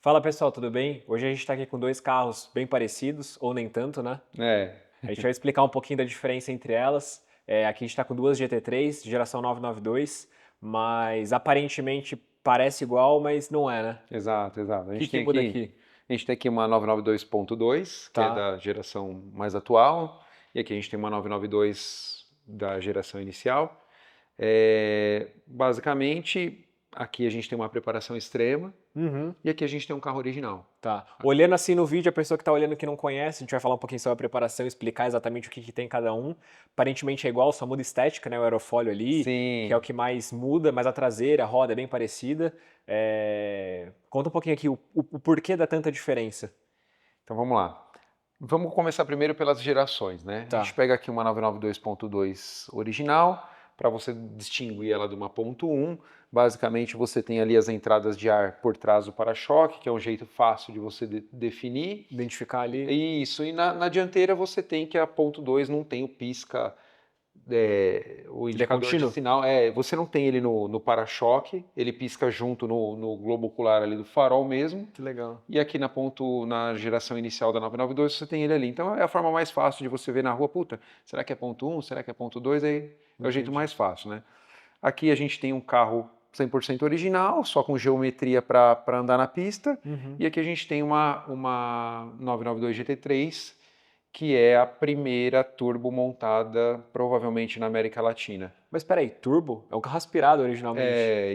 Fala pessoal, tudo bem? Hoje a gente está aqui com dois carros bem parecidos, ou nem tanto, né? É, A gente vai explicar um pouquinho da diferença entre elas. Aqui a gente está com duas GT3, geração 992, mas aparentemente parece igual, mas não é, né? exato, exato. O que que muda aqui? A gente tem aqui uma 992.2, que é Tá. da geração mais atual, e aqui a gente tem uma 992 da geração inicial. Basicamente, aqui a gente tem uma preparação extrema, Uhum. e aqui a gente tem um carro original. Tá. Olhando assim no vídeo, a pessoa que está olhando que não conhece, a gente vai falar um pouquinho sobre a preparação, explicar exatamente o que que tem cada um. Aparentemente é igual, só muda estética, né? O aerofólio ali, que é o Sim, que mais muda, mas a traseira, a roda é bem parecida. Conta um pouquinho aqui o porquê dá tanta diferença. então vamos lá. Vamos começar primeiro pelas gerações, né? A gente Tá. pega aqui uma 992.2 original, para você distinguir ela de uma ponto .1. Basicamente, você tem ali as entradas de ar por trás do para-choque, que é um jeito fácil de você definir. Identificar ali. Isso, e na dianteira você tem que a ponto .2 não tem o pisca, o Ele é indicador de contínuo? sinal, você não tem ele no para-choque, ele pisca junto no globo ocular ali do farol mesmo, Que legal. e aqui na geração inicial da 992 você tem ele ali. Então é a forma mais fácil de você ver na rua, puta, será que é ponto .1, será que é ponto .2? Aí é o jeito Entendi. mais fácil, né? Aqui a gente tem um carro 100% original, só com geometria para andar na pista. Uhum. E aqui a gente tem uma 992 GT3, que é a primeira turbo montada provavelmente na América Latina. Mas peraí, turbo? É um carro aspirado originalmente.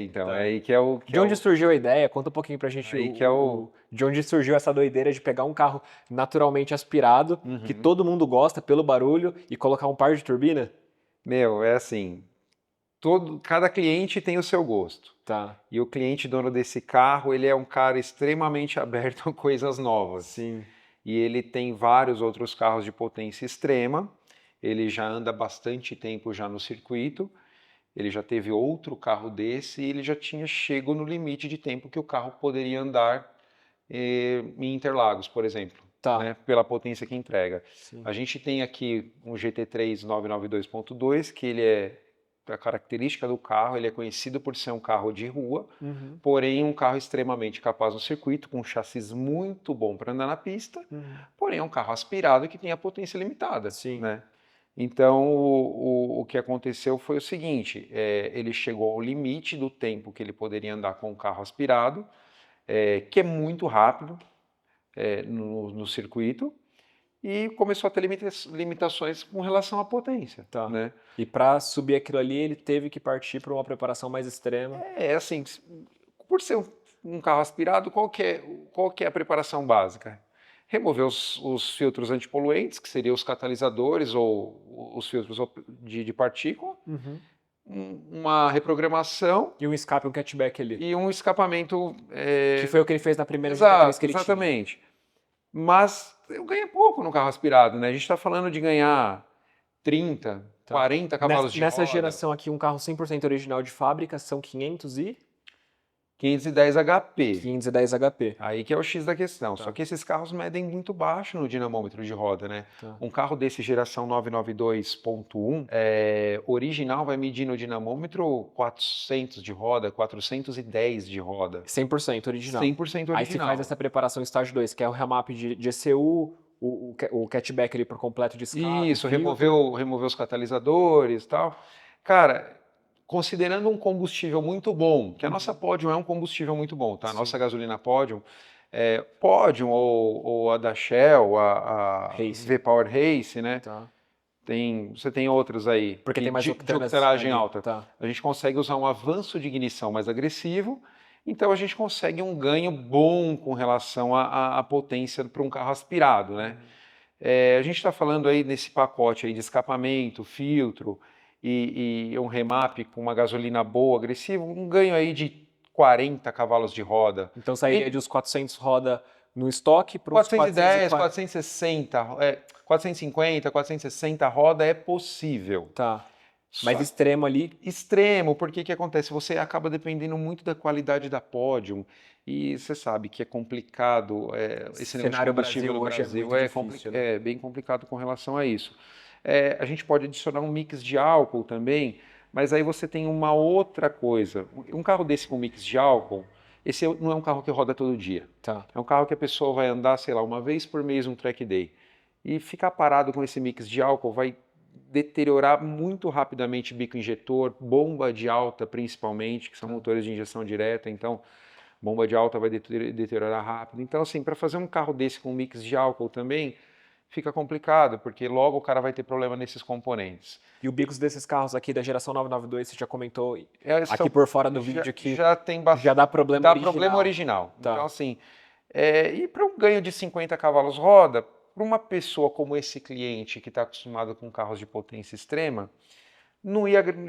Então, é Tá. aí que é o que De é onde o surgiu a ideia? Conta um pouquinho pra gente aí que é o de onde surgiu essa doideira de pegar um carro naturalmente aspirado, que Uhum. todo mundo gosta pelo barulho, e colocar um par de turbina? Meu, é assim, cada cliente tem o seu gosto. Tá. E o cliente dono desse carro, ele é um cara extremamente aberto a coisas novas. Sim. E ele tem vários outros carros de potência extrema. Ele já anda bastante tempo já no circuito. Ele já teve outro carro desse e ele já tinha chego no limite de tempo que o carro poderia andar em Interlagos, por exemplo, Tá. né, pela potência que entrega. Sim. A gente tem aqui um GT3 992.2, que ele é a característica do carro, ele é conhecido por ser um carro de rua, Uhum. porém um carro extremamente capaz no circuito, com um chassi muito bom para andar na pista, Uhum. porém é um carro aspirado que tem a potência limitada, Sim. né? Então, o que aconteceu foi o seguinte: ele chegou ao limite do tempo que ele poderia andar com o carro aspirado, que é muito rápido no circuito, e começou a ter limitações com relação à potência, Tá. né? E pra subir aquilo ali, ele teve que partir pra uma preparação mais extrema. Assim, por ser um carro aspirado, qual que é a preparação básica? Remover os filtros antipoluentes, que seriam os catalisadores ou os filtros de partícula, Uhum. uma reprogramação E um escape, um catchback ali. e um escapamento. Que foi o que ele fez na primeira GT3 que Exato, ele tinha. exatamente. Mas eu ganho pouco no carro aspirado, né? A gente está falando de ganhar 30, Tá. 40 Nessa, cavalos de nessa roda, geração aqui, um carro 100% original de fábrica são 510 HP. 510 HP. Aí que é o X da questão. Só Tá, que esses carros medem muito baixo no dinamômetro de roda, né? tá. Um carro desse geração 992.1 original vai medir no dinamômetro 400 de roda, 410 de roda. 100% original. 100% Aí se faz essa original. preparação estágio 2, que é o remap de ECU, o catchback ali por completo de escape, Isso, filtro. removeu os catalisadores e tal. Cara, considerando um combustível muito bom, que a nossa Uhum. Podium é um combustível muito bom, tá? A nossa Sim. gasolina Podium, Podium ou a da Shell, a Race. V-Power Race, né? Tá. Você tem outras aí Porque que tem mais de octanas octanagem ali. alta. Tá. A gente consegue usar um avanço de ignição mais agressivo, então a gente consegue um ganho bom com relação à potência para um carro aspirado, né? Uhum. A gente está falando aí nesse pacote aí de escapamento, filtro e um remap com uma gasolina boa, agressiva, um ganho aí de 40 cavalos de roda. Então sairia de E uns 400 roda no estoque para uns 410, 440. 460, 450, 460 roda é possível. Tá. Mais Só extremo ali. extremo, porque que acontece? Você acaba dependendo muito da qualidade da Podium e você sabe que é complicado, esse negócio de Cenário combustível Brasil no hoje é Brasil muito difícil, né? é bem complicado com relação a isso. A gente pode adicionar um mix de álcool também, mas aí você tem uma outra coisa. Um carro desse com mix de álcool, esse não é um carro que roda todo dia. Tá. É um carro que a pessoa vai andar, sei lá, uma vez por mês um track day. E ficar parado com esse mix de álcool vai deteriorar muito rapidamente bico injetor, bomba de alta principalmente, que são motores de injeção direta, então bomba de alta vai deteriorar rápido. Então, assim, para fazer um carro desse com mix de álcool também, fica complicado, porque logo o cara vai ter problema nesses componentes. E o bicos desses carros aqui da geração 992, você já comentou Essa aqui por fora do vídeo que já tem já dá problema dá original. problema original. Tá. Então, assim, e para um ganho de 50 cavalos roda, para uma pessoa como esse cliente que está acostumado com carros de potência extrema,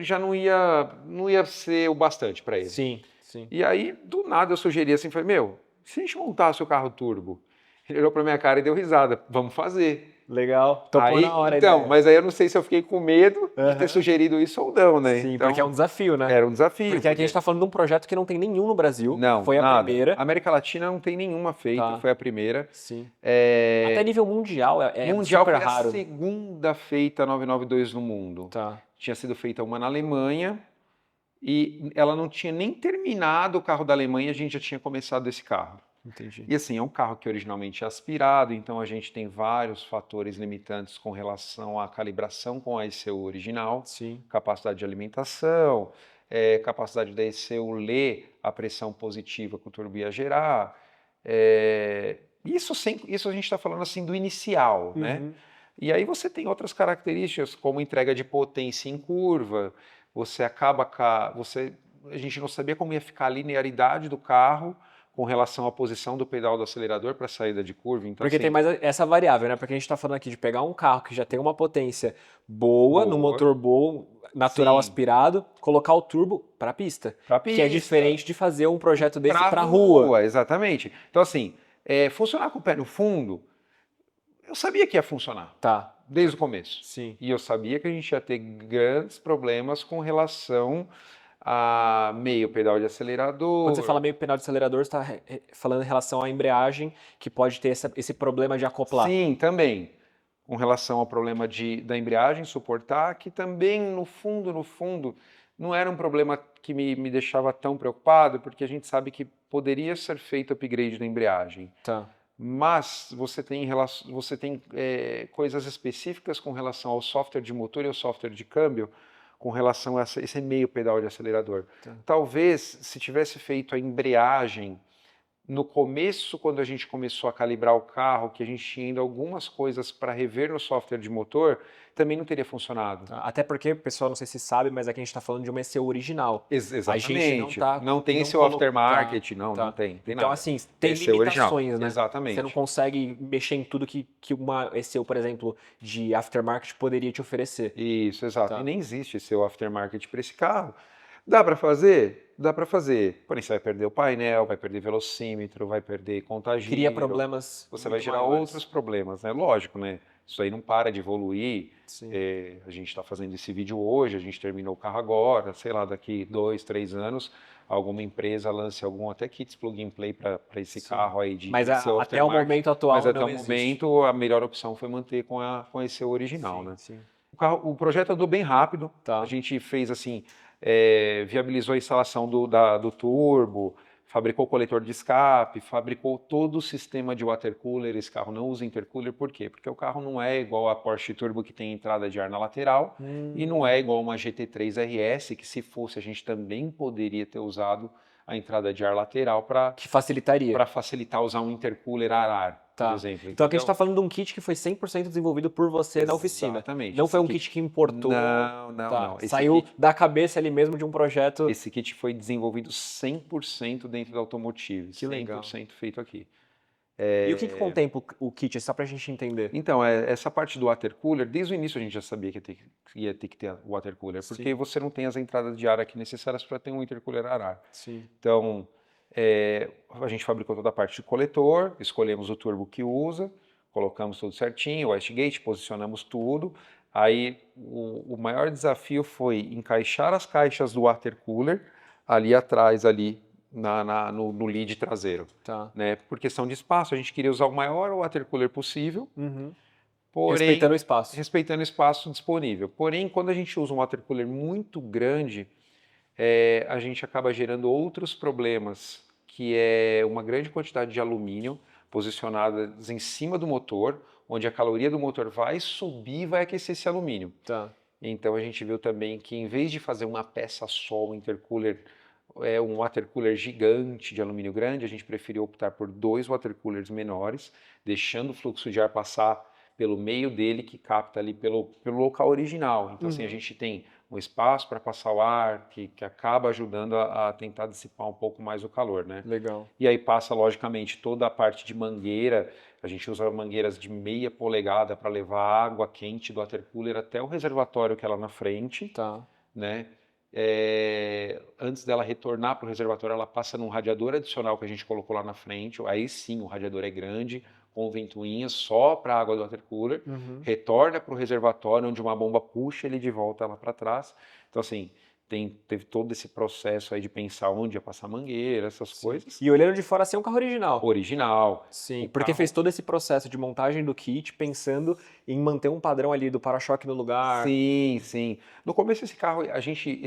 já não ia ser o bastante para ele. Sim, sim. E aí, do nada, eu sugeri assim, falei, meu, se a gente montasse o carro turbo? Ele olhou para minha cara e deu risada, vamos fazer. Legal, topou Aí, na hora. então, mas aí eu não sei se eu fiquei com medo de ter sugerido isso ou não, né? Sim, Então, porque é um desafio, né? era um desafio. Porque aqui a gente está falando de um projeto que não tem nenhum no Brasil. Não, foi a nada. primeira. América Latina não tem nenhuma feita, Tá. foi a primeira. Sim. Até nível mundial Mundial super foi raro. a segunda feita 992 no mundo. Tá. Tinha sido feita uma na Alemanha e ela não tinha nem terminado o carro da Alemanha, a gente já tinha começado esse carro. Entendi. E assim, é um carro que originalmente é aspirado, então a gente tem vários fatores limitantes com relação à calibração com a ECU original. Sim. Capacidade de alimentação, capacidade da ECU ler a pressão positiva que o turbo ia gerar. Isso a gente está falando assim do inicial, né? E aí você tem outras características, como entrega de potência em curva, a gente não sabia como ia ficar a linearidade do carro com relação à posição do pedal do acelerador para a saída de curva. Então, Porque assim, tem mais essa variável, né? Porque a gente está falando aqui de pegar um carro que já tem uma potência boa, no motor bom, natural Sim. aspirado, colocar o turbo para a pista. Pra Que é pista. diferente de fazer um projeto desse pra para rua. Exatamente. Então, assim, funcionar com o pé no fundo, eu sabia que ia funcionar. Tá. Desde o começo. Sim. E eu sabia que a gente ia ter grandes problemas com relação a meio pedal de acelerador. Quando você fala meio pedal de acelerador, você está falando em relação à embreagem, que pode ter esse problema de acoplar. Sim, também. Com relação ao problema da embreagem suportar, que também, no fundo, não era um problema que me deixava tão preocupado, porque a gente sabe que poderia ser feito upgrade da embreagem. Tá. Mas você tem coisas específicas com relação ao software de motor e ao software de câmbio, com relação a esse meio pedal de acelerador. Tá. Talvez, se tivesse feito a embreagem no começo, quando a gente começou a calibrar o carro, que a gente tinha ainda algumas coisas para rever no software de motor, também não teria funcionado. Até porque, pessoal, não sei se sabe, mas aqui a gente está falando de uma ECU original. Exatamente. A gente não tem esse aftermarket, não tem então, nada. assim, tem ECU original. limitações, né? Exatamente. Você não consegue mexer em tudo que uma ECU, por exemplo, de aftermarket poderia te oferecer. Isso, exato. Tá. E nem existe esse aftermarket para esse carro. Dá para fazer? Dá para fazer. Porém, você vai perder o painel, vai perder velocímetro, vai perder contagiro. Cria problemas. Você vai muito gerar maiores. outros problemas, né? Lógico, né? Isso aí não para de evoluir. Sim. A gente está fazendo esse vídeo hoje, a gente terminou o carro agora, sei lá, daqui 2, 3 anos, alguma empresa lance algum até kits plug and play para esse Sim. carro aí de Mas seu até o aftermarket. momento atual Mas até não o existe. momento a melhor opção foi manter com esse original, Sim, né? sim. O projeto andou bem rápido. Tá. A gente fez assim, viabilizou a instalação do turbo, fabricou o coletor de escape, fabricou todo o sistema de water cooler. Esse carro não usa intercooler, por quê? Porque o carro não é igual a Porsche Turbo, que tem entrada de ar na lateral, e não é igual uma GT3 RS, que se fosse a gente também poderia ter usado a entrada de ar lateral para Que facilitaria. facilitar usar um intercooler ar, Tá. por exemplo. Então aqui a gente está falando de um kit que foi 100% desenvolvido por você na oficina. Exatamente. Não foi um Esse kit que importou. Não, Tá. não. Esse Saiu kit- da cabeça ali mesmo de um projeto. Esse kit foi desenvolvido 100% dentro da Automotive. Que legal. 100% feito aqui. E o que contempla o kit? Só pra gente entender. Então, essa parte do water cooler, desde o início a gente já sabia que ia ter que ter o water cooler, porque Sim. você não tem as entradas de ar aqui necessárias para ter um intercooler ar. Sim. Então, a gente fabricou toda a parte de coletor, escolhemos o turbo que usa, colocamos tudo certinho, o wastegate, posicionamos tudo. Aí o maior desafio foi encaixar as caixas do water cooler ali atrás, ali no lead traseiro. Tá. Né? Por questão de espaço, a gente queria usar o maior water cooler possível, Uhum. porém, Respeitando o espaço. respeitando o espaço disponível. Porém, quando a gente usa um water cooler muito grande, a gente acaba gerando outros problemas que é uma grande quantidade de alumínio posicionadas em cima do motor, onde a caloria do motor vai subir e vai aquecer esse alumínio. Tá. Então a gente viu também que em vez de fazer uma peça só, um intercooler, um watercooler gigante de alumínio grande, a gente preferiu optar por 2 watercoolers menores, deixando o fluxo de ar passar pelo meio dele, que capta ali pelo local original. Então assim, a gente tem um espaço para passar o ar, que acaba ajudando a tentar dissipar um pouco mais o calor, né? Legal. E aí passa, logicamente, toda a parte de mangueira. A gente usa mangueiras de meia polegada para levar água quente do watercooler até o reservatório que é lá na frente, Tá. né? Antes dela retornar para o reservatório, ela passa num radiador adicional que a gente colocou lá na frente. Aí sim, o radiador é grande, com ventoinha só para a água do watercooler, retorna para o reservatório, onde uma bomba puxa ele de volta lá para trás. Então, assim, teve todo esse processo aí de pensar onde ia passar mangueira, essas coisas. E olhando de fora, assim, é um carro original. Original. Sim, porque fez todo esse processo de montagem do kit pensando em manter um padrão ali do para-choque no lugar. Sim, sim. No começo esse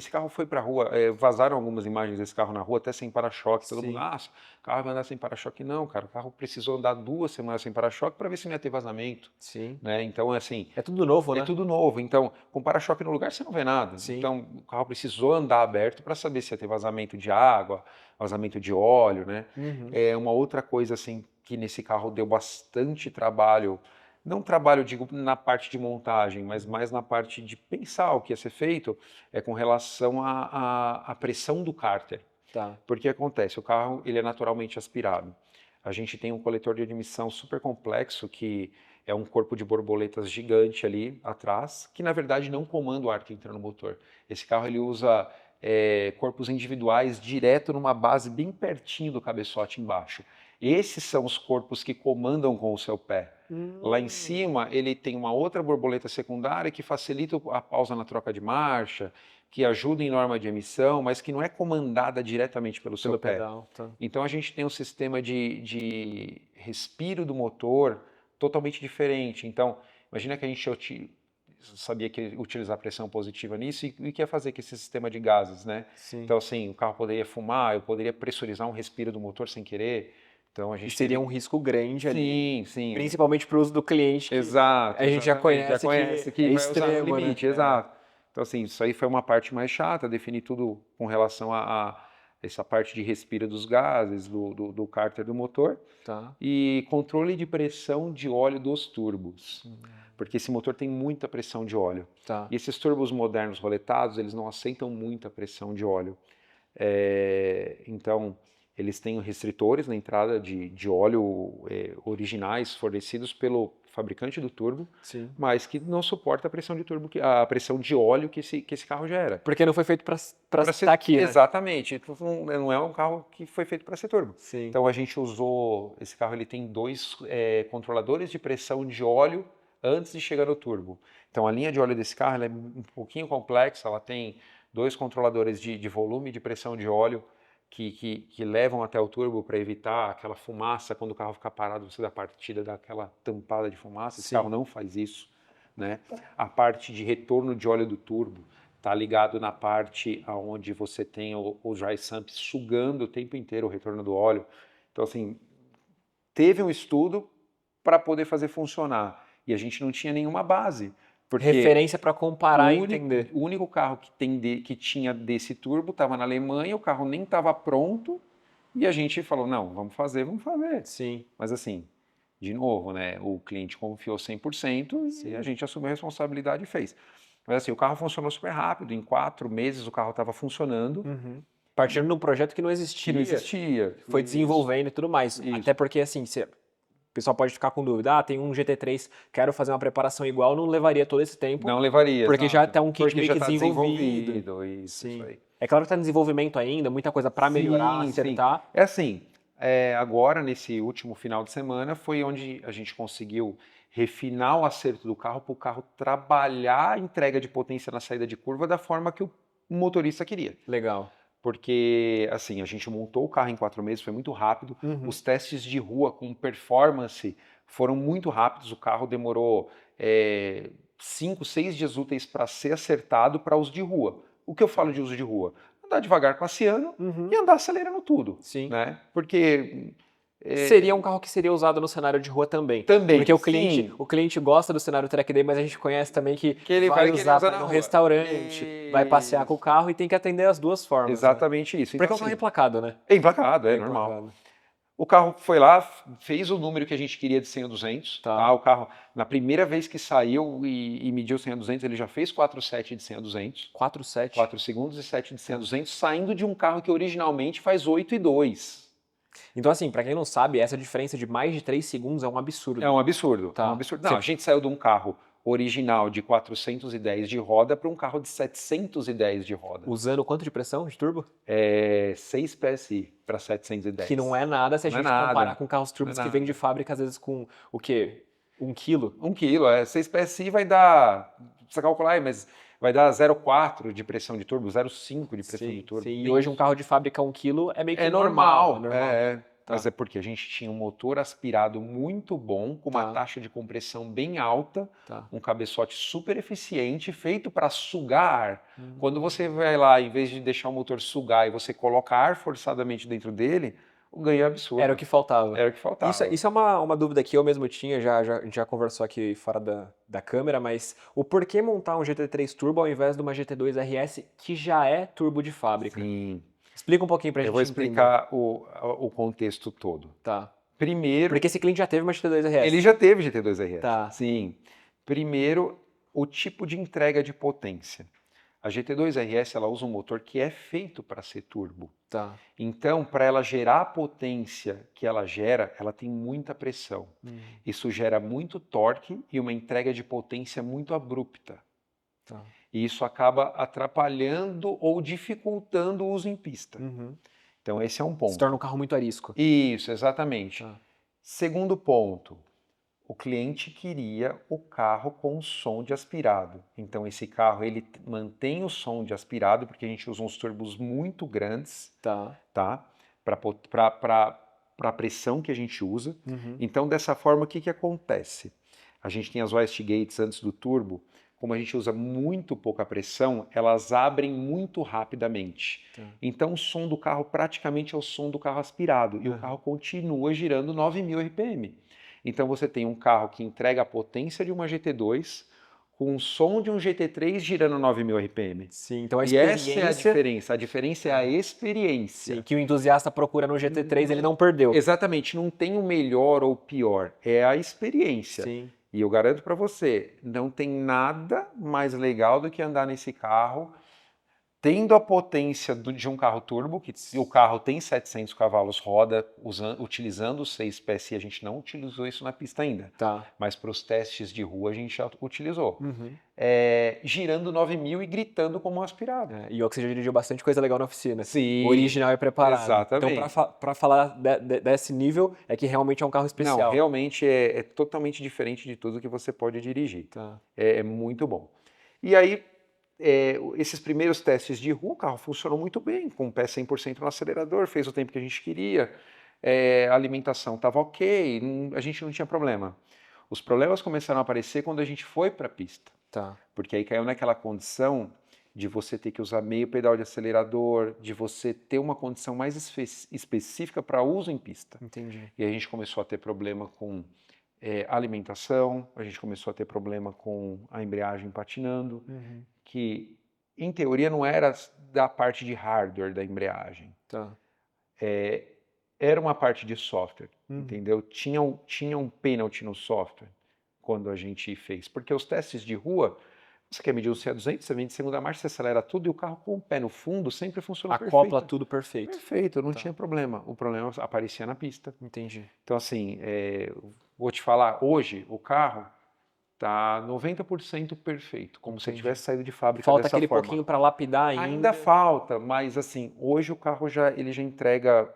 carro foi pra rua, vazaram algumas imagens desse carro na rua, até sem para-choque. Todo mundo, o carro vai andar sem para-choque. Não, cara, o carro precisou andar 2 semanas sem para-choque para ver se não ia ter vazamento, Sim. né? Então, assim, É tudo novo, né? é tudo novo. Então, com para-choque no lugar você não vê nada. Sim. Então, o carro precisou andar aberto para saber se ia ter vazamento de água, vazamento de óleo, né? É uma outra coisa assim que nesse carro deu bastante trabalho. Não trabalho, digo, na parte de montagem, mas mais na parte de pensar o que ia ser feito, é com relação à pressão do cárter. Tá. Porque acontece, o carro ele é naturalmente aspirado. A gente tem um coletor de admissão super complexo, que é um corpo de borboletas gigante ali atrás, que na verdade não comanda o ar que entra no motor. Esse carro ele usa corpos individuais direto numa base bem pertinho do cabeçote embaixo. Esses são os corpos que comandam com o seu pé. Lá em cima, ele tem uma outra borboleta secundária que facilita a pausa na troca de marcha, que ajuda em norma de emissão, mas que não é comandada diretamente pelo seu pé. Pedal, tá. Então a gente tem um sistema de respiro do motor totalmente diferente. Então, imagina que a gente sabia que utilizar pressão positiva nisso e que ia fazer com esse sistema de gases, né? Sim. Então, assim, o carro poderia fumar, eu poderia pressurizar um respiro do motor sem querer. Então a gente seria um risco grande ali. Sim, sim. Principalmente para o uso do cliente. Exato. A gente já conhece que é vai extremo, usar no limite, né? exato. Então, assim, isso aí foi uma parte mais chata, definir tudo com relação a essa parte de respiro dos gases, do cárter do motor. Tá. E controle de pressão de óleo dos turbos. Porque esse motor tem muita pressão de óleo. Tá. E esses turbos modernos roletados, eles não aceitam muita pressão de óleo. Então, eles têm restritores na entrada de óleo originais fornecidos pelo fabricante do turbo, Sim. mas que não suporta a pressão de turbo, a pressão de óleo que esse carro gera. Porque não foi feito para estar aqui, né? Exatamente. Não é um carro que foi feito para ser turbo. Sim. Então a gente usou, esse carro ele tem 2 controladores de pressão de óleo antes de chegar no turbo. Então a linha de óleo desse carro ela é um pouquinho complexa, ela tem 2 controladores de volume e de pressão de óleo que levam até o turbo para evitar aquela fumaça quando o carro ficar parado, você dá partida, dá aquela tampada de fumaça. Esse carro não faz isso, né? A parte de retorno de óleo do turbo está ligado na parte onde você tem o dry sump sugando o tempo inteiro o retorno do óleo. Então, assim, teve um estudo para poder fazer funcionar e a gente não tinha nenhuma base. Porque referência para comparar e entender. O único carro que tinha desse turbo estava na Alemanha, o carro nem estava pronto e a gente falou, não, vamos fazer. Sim. Mas assim, de novo, né, o cliente confiou 100% e a gente assumiu a responsabilidade e fez. Mas assim, o carro funcionou super rápido, em 4 meses o carro estava funcionando. Partindo de um projeto que não existia. Que não existia. Foi desenvolvendo e tudo mais. Até porque assim, o pessoal pode ficar com dúvida, tem um GT3, quero fazer uma preparação igual, não levaria todo esse tempo. Não levaria, porque exato. já está um kit meio que tá desenvolvido. Isso aí. É claro que está em desenvolvimento ainda, muita coisa para melhorar, acertar. Sim. É assim, agora nesse último final de semana foi onde a gente conseguiu refinar o acerto do carro para o carro trabalhar a entrega de potência na saída de curva da forma que o motorista queria. Legal. Porque, assim, a gente montou o carro em 4 meses, foi muito rápido. Os testes de rua com performance foram muito rápidos. O carro demorou 5, 6 dias úteis para ser acertado para uso de rua. O que eu falo de uso de rua? andar devagar passeando Uhum. e andar acelerando tudo, Sim. né? Porque Seria um carro que seria usado no cenário de rua também. também, Porque sim, o cliente gosta do cenário Track Day, mas a gente conhece também que que ele vai vai querer usar usar para ir na num rua. restaurante, vai passear com o Isso, carro e tem que atender as duas formas, né? exatamente isso. Então, Porque é um carro assim, emplacado, né? é emplacado, é É normal. emplacado. O carro foi lá, fez o número que a gente queria de 100 a 200, tá? Tá. O carro, na primeira vez que saiu e mediu 100 a 200, ele já fez 4,7 de 100 a 200, 4,7. 4 segundos e 7 de 100 a Tá. 200, saindo de um carro que originalmente faz 8 e 2. Então, assim, pra quem não sabe, essa diferença de mais de 3 segundos é um É absurdo. um absurdo, é um Tá. absurdo. Não, a gente saiu de um carro original de 410 de roda para um carro de 710 de roda. Usando quanto de pressão de turbo? 6 PSI para Que não 710. é nada se a Não é gente comparar nada, com carros não é turbos que vêm de nada. fábrica, às vezes com o quê? 1 quilo? 1 quilo, 6 PSI vai dar, precisa calcular aí, mas vai dar 0,4 de pressão de turbo, 0,5 de pressão de Sim, turbo. sim. E Nem hoje um isso. carro de fábrica 1 quilo é meio que É normal, é normal, normal. mas Tá, é porque a gente tinha um motor aspirado muito bom, com uma tá, taxa de compressão bem alta, tá. um cabeçote super eficiente, feito para sugar ar. Quando Hum. você vai lá, em vez de deixar o motor sugar e você coloca ar forçadamente dentro dele, o ganho é Era o absurdo. que faltava. Era o que faltava. Isso é uma dúvida que eu mesmo tinha, a gente já conversou aqui fora da câmera, mas o porquê montar um GT3 Turbo ao invés de uma GT2 RS que já é turbo de fábrica? Sim, Explica um pouquinho pra eu vou gente entender. explicar o contexto todo. Tá. Primeiro, Porque esse cliente já teve uma GT2 ele RS. já teve GT2 RS. Tá, Sim. Primeiro, o tipo de entrega de potência. A GT2 RS ela usa um motor que é feito para ser turbo. tá. Então, para ela gerar a potência que ela gera, ela tem muita pressão. Hum, Isso gera muito torque e uma entrega de potência muito abrupta. tá. E isso acaba atrapalhando ou dificultando o uso em pista. Uhum. Então, esse é um Se torna um ponto. carro muito arisco. Isso, exatamente. Tá. Segundo ponto, o cliente queria o carro com som de aspirado. Então esse carro ele mantém o som de aspirado porque a gente usa uns turbos muito grandes, Tá. tá? Para a pressão que a gente usa. Uhum. Então dessa forma o que que acontece? A gente tem as wastegates antes do turbo, como a gente usa muito pouca pressão, elas abrem muito rapidamente. Tá. Então o som do carro praticamente é o som do carro aspirado e o Uhum. carro continua girando 9.000 RPM. Então você tem um carro que entrega a potência de uma GT2 com o som de um GT3 girando 9.000 RPM. Sim, então a E essa é a experiência, diferença. A diferença é a sim, experiência. que o entusiasta procura no GT3 ele Não- não perdeu. Exatamente, não tem o melhor ou o pior, é a experiência. Sim. E eu garanto para você, não tem nada mais legal do que andar nesse carro tendo a potência de um carro turbo, que o carro tem 700 cavalos roda, utilizando os 6 PSI, a gente não utilizou isso na pista ainda, Tá. mas para os testes de rua a gente já utilizou. Uhum. Girando 9.000 e gritando como um aspirado. E o que você já dirigiu bastante coisa legal na oficina. Sim, Original e preparado. Então, exatamente. pra falar desse nível, é que realmente é um carro Não, especial. realmente é totalmente diferente de tudo que você pode dirigir. Tá. É muito bom. E aí, esses primeiros testes de rua, o carro funcionou muito bem, com o pé 100% no acelerador, fez o tempo que a gente queria, a alimentação estava ok, a gente não tinha problema. Os problemas começaram a aparecer quando a gente foi para a pista, Tá. porque aí caiu naquela condição de você ter que usar meio pedal de acelerador, de você ter uma condição mais específica para uso em pista. Entendi. E a gente começou a ter problema com alimentação, a gente começou a ter problema com a embreagem patinando, Uhum. que em teoria não era da parte de hardware da embreagem, Tá. era uma parte de software, Uhum. entendeu? Tinha um penalty no software quando a gente fez, porque os testes de rua, você quer medir um C200, você vem de segunda marcha, você acelera tudo e o carro com o pé no fundo sempre funcionou Acopla perfeito. tudo perfeito. Perfeito, não Tá. tinha problema. O problema aparecia na pista. Entendi. Então, assim, vou te falar, hoje o carro tá 90% perfeito, como se ele Entendi. tivesse saído de fábrica Falta dessa aquele forma. pouquinho pra lapidar ainda. Ainda falta, mas assim, hoje o carro ele já entrega,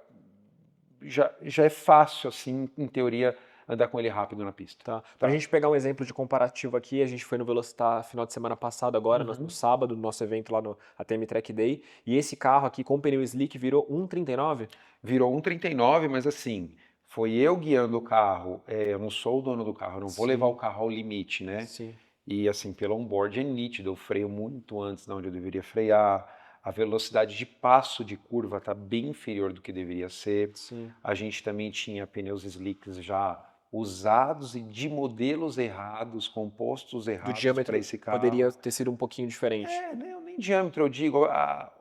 já é fácil, assim, em teoria, andar com ele rápido na pista. Tá. Pra gente pegar um exemplo de comparativo aqui, a gente foi no Velocitar final de semana passado agora, no sábado, no nosso evento lá no ATM Track Day, e esse carro aqui com pneu slick virou 1,39? Virou 1,39, mas assim, foi eu guiando o carro, eu não sou o dono do carro, eu não vou levar o carro ao limite, né? Sim. E assim, pelo onboard é nítido, eu freio muito antes de onde eu deveria frear, A velocidade de passo de curva está bem inferior do que deveria ser. Sim. A gente também tinha pneus slicks já usados e de modelos errados, compostos Do errados para diâmetro esse carro. poderia ter sido um pouquinho diferente. Nem diâmetro, eu digo, a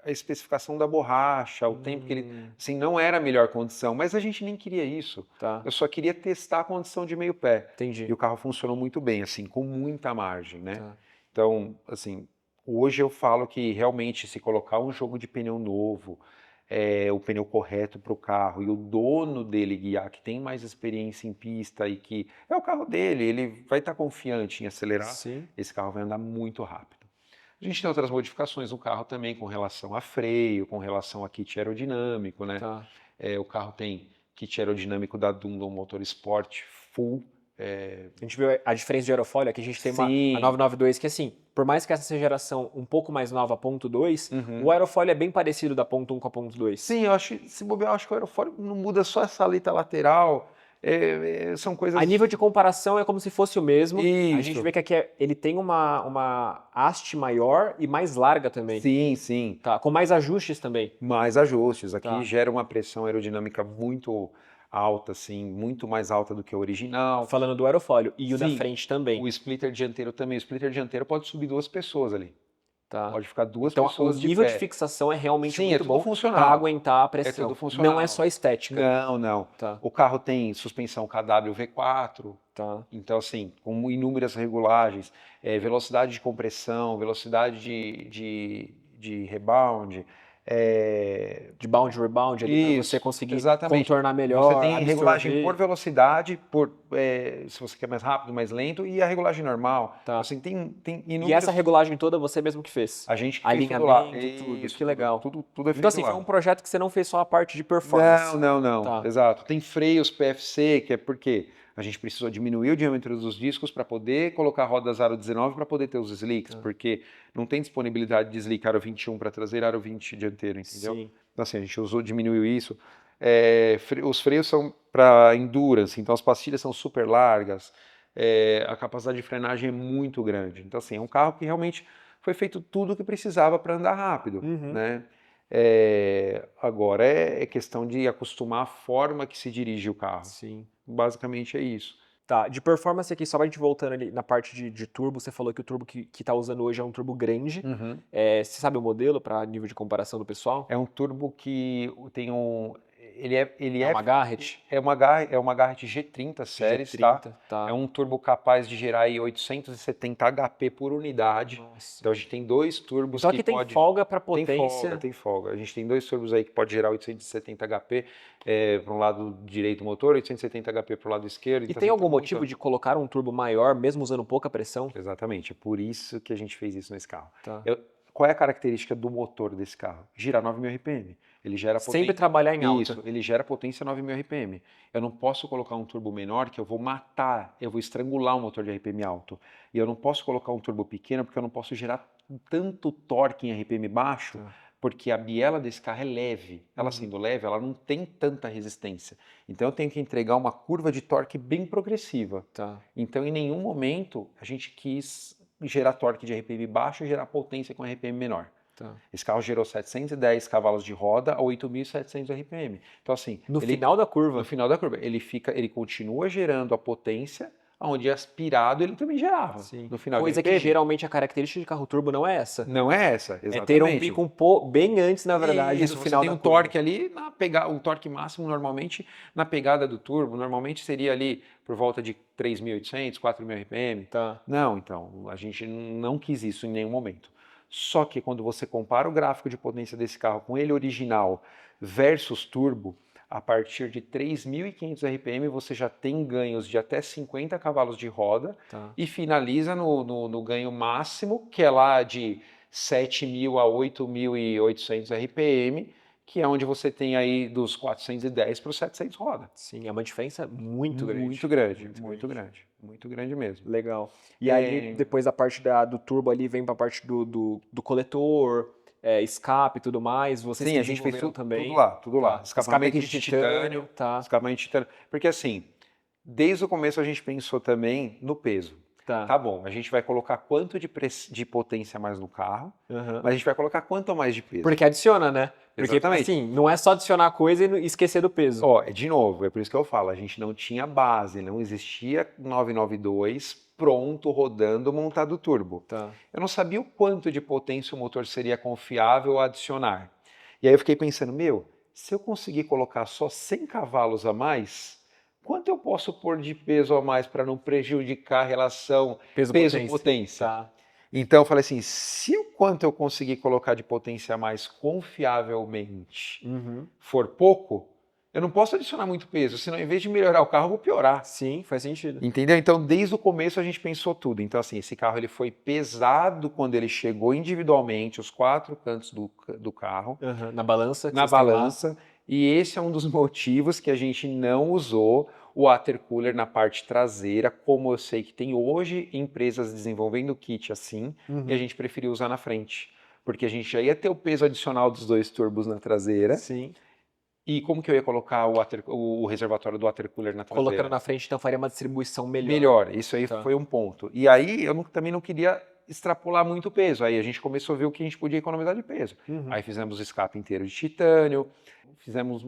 especificação da borracha, o tempo que ele... Assim, não era a melhor condição, mas a gente nem queria isso. Tá, Eu só queria testar a condição de meio pé. entendi. E o carro funcionou muito bem, assim, com muita margem, né? Tá. Então, assim, hoje eu falo que realmente se colocar um jogo de pneu novo, o pneu correto para o carro e o dono dele guiar, que tem mais experiência em pista e que é o carro dele, ele vai estar confiante em acelerar, Sim. esse carro vai andar muito rápido. A gente tem outras modificações no carro também com relação a freio, com relação a kit aerodinâmico, né? Tá. O carro tem kit aerodinâmico da Dundon Motorsport full. A gente viu a diferença de aerofólio, aqui a gente tem Sim. a 992 que assim, por mais que essa seja a geração um pouco mais nova, a ponto 2, Uhum. o aerofólio é bem parecido da ponto 1 com a ponto 2. Sim, eu acho, se bobear, eu acho que o aerofólio não muda só essa aleta lateral, são coisas... A nível de comparação é como se fosse o mesmo. A Isso. gente vê que aqui ele tem uma haste maior e mais larga também. Sim, sim. Tá, com mais ajustes também. Mais ajustes. Aqui Tá. gera uma pressão aerodinâmica muito alta, assim, muito mais alta do que o original. Falando do aerofólio. E o da Sim. frente também. O splitter dianteiro também. O splitter dianteiro pode subir 2 pessoas ali. Tá. Pode ficar 2 Então o pessoas de nível pé. de fixação é realmente Sim, é muito tudo bom funcional. para aguentar a pressão. tudo funcional. Não é só estética. Não. Tá. O carro tem suspensão KW V4. Tá. Então, assim, com inúmeras regulagens, velocidade de compressão, velocidade de rebound. De bound rebound ali para Isso, você conseguir exatamente. contornar melhor. Você tem absorver. regulagem por velocidade, se você quer mais rápido, mais lento, e a regulagem normal. Tá. Assim, tem inúmeras... E essa regulagem toda você mesmo que fez? A gente que fez tudo lá. Alinhamento, tudo. Isso, Que legal. Tudo é feito Então assim, lá. foi um projeto que você não fez só a parte de performance. Não. Tá. Exato. Tem freios PFC, que é porque a gente precisou diminuir o diâmetro dos discos para poder colocar rodas aro 19 para poder ter os slicks, porque não tem disponibilidade de slick aro 21 para traseiro, aro 20 dianteiro, entendeu? Sim. Então assim, a gente diminuiu isso. Os freios são para endurance, então as pastilhas são super largas, a capacidade de frenagem é muito grande. Então assim, é um carro que realmente foi feito tudo o que precisava para andar rápido, né? Agora é questão de acostumar a forma que se dirige o carro. Sim. Basicamente é isso. Tá, de performance aqui, só pra gente voltando ali na parte de turbo, você falou que o turbo que tá usando hoje é um turbo grande. Você sabe o modelo para nível de comparação do pessoal? É um turbo que tem um... É uma Garrett? É uma Garrett G30 Series, G30, tá. É um turbo capaz de gerar aí 870 HP por unidade. Nossa. Então a gente tem 2 turbos Então que aqui tem folga para potência. Tem folga. A gente tem 2 turbos aí que pode gerar 870 HP para um lado direito do motor, 870 HP para o lado esquerdo. E Então, tem assim, algum motivo de colocar um turbo maior, mesmo usando pouca pressão? Exatamente, é por isso que a gente fez isso nesse carro. Tá. Qual é a característica do motor desse carro? Girar 9.000 RPM. Ele gera potência... Sempre trabalhar em alta. Isso, ele gera potência 9.000 RPM. Eu não posso colocar um turbo menor que eu vou matar, eu vou estrangular um motor de RPM alto. E eu não posso colocar um turbo pequeno porque eu não posso gerar tanto torque em RPM baixo, porque a biela desse carro é leve. Ela sendo leve, ela não tem tanta resistência. Então eu tenho que entregar uma curva de torque bem progressiva. Tá. Então em nenhum momento a gente quis gerar torque de RPM baixo e gerar potência com RPM menor. Tá. Esse carro gerou 710 cavalos de roda a 8.700 RPM. Então assim, No final da curva. No final da curva, ele continua gerando a potência onde aspirado ele também gerava. Sim. No final Coisa de RPM. que geralmente a característica de carro turbo não é essa. Não é essa, exatamente. É ter um pico bem antes, na verdade, Isso, do final você tem da um curva. torque ali, o torque máximo normalmente na pegada do turbo, normalmente seria ali por volta de 3.800, 4.000 RPM. Tá. Não, então, a gente não quis isso em nenhum momento. Só que quando você compara o gráfico de potência desse carro com ele original versus turbo, a partir de 3.500 RPM você já tem ganhos de até 50 cavalos de roda e finaliza no ganho máximo, que é lá de 7.000 a 8.800 RPM, que é onde você tem aí dos 410 para os 700 roda. Sim, é uma diferença muito grande. Muito grande mesmo. Legal. E aí, depois a parte do turbo ali, vem para a parte do coletor, escape e tudo mais. Vocês Sim, a gente fez tudo também. Tudo lá. Escapamento de titânio. Tá. Escapamento de titânio. Porque assim, desde o começo a gente pensou também no peso. Tá. Tá bom, a gente vai colocar quanto de potência a mais no carro, Aham. mas a gente vai colocar quanto a mais de peso. Porque adiciona, né? Porque, Exatamente. assim, não é só adicionar coisa e esquecer do peso. Ó, de novo, é por isso que eu falo, a gente não tinha base, não existia 992 pronto, rodando, montado turbo. Tá. Eu não sabia o quanto de potência o motor seria confiável a adicionar. E aí eu fiquei pensando, se eu conseguir colocar só 100 cavalos a mais, quanto eu posso pôr de peso a mais para não prejudicar a relação Peso-potência. peso-potência? Tá. Então eu falei assim, se o quanto eu conseguir colocar de potência a mais confiavelmente Uhum. for pouco, eu não posso adicionar muito peso, senão em vez de melhorar o carro, eu vou piorar. Sim, faz sentido. Entendeu? Então, desde o começo a gente pensou tudo. Então, assim, esse carro ele foi pesado quando ele chegou individualmente, os 4 cantos do carro, Aham. Na balança que na vocês têm lá. balança. E esse é um dos motivos que a gente não usou o water cooler na parte traseira, como eu sei que tem hoje empresas desenvolvendo kit assim, e a gente preferiu usar na frente. Porque a gente já ia ter o peso adicional dos 2 turbos na traseira. Sim. E como que eu ia colocar o reservatório do water cooler na traseira? Colocando na frente, então faria uma distribuição melhor. Melhor, isso aí Tá. foi um ponto. E aí eu também não queria extrapolar muito o peso. Aí a gente começou a ver o que a gente podia economizar de peso. Aí fizemos o escape inteiro de titânio, fizemos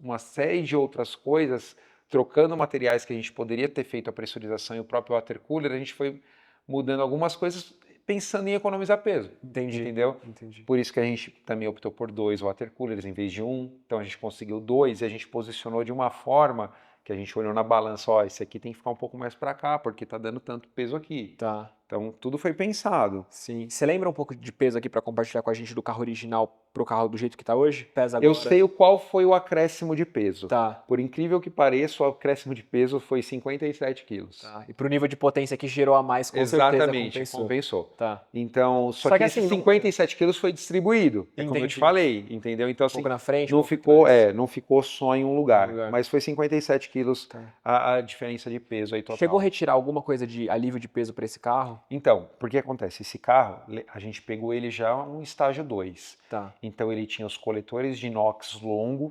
uma série de outras coisas, trocando materiais que a gente poderia ter feito a pressurização e o próprio water cooler, a gente foi mudando algumas coisas pensando em economizar peso. Entendi. Entendeu? Entendi. Por isso que a gente também optou por 2 water coolers em vez de 1. Então a gente conseguiu 2 e a gente posicionou de uma forma que a gente olhou na balança, ó, esse aqui tem que ficar um pouco mais para cá, porque tá dando tanto peso aqui. Tá. Então tudo foi pensado. Sim. Você lembra um pouco de peso aqui para compartilhar com a gente do carro original pro carro do jeito que tá hoje? Pesa agora? Eu sei qual foi o acréscimo de peso. Tá. Por incrível que pareça, o acréscimo de peso foi 57 quilos. Tá. E pro nível de potência que gerou a mais, com certeza Exatamente, compensou. Tá. Então, Só só que que assim, esses não- 57 quilos foi distribuído, é como eu te Entendi. falei, entendeu? Então, Um assim, pouco na frente, não um pouco ficou, atrás. não ficou só em um lugar, lugar. mas foi 57 quilos Tá. a diferença de peso aí total. Chegou a retirar alguma coisa de alívio de peso para esse carro? Então, por que acontece? Esse carro, a gente pegou ele já um estágio 2. Tá. Então, ele tinha os coletores de inox long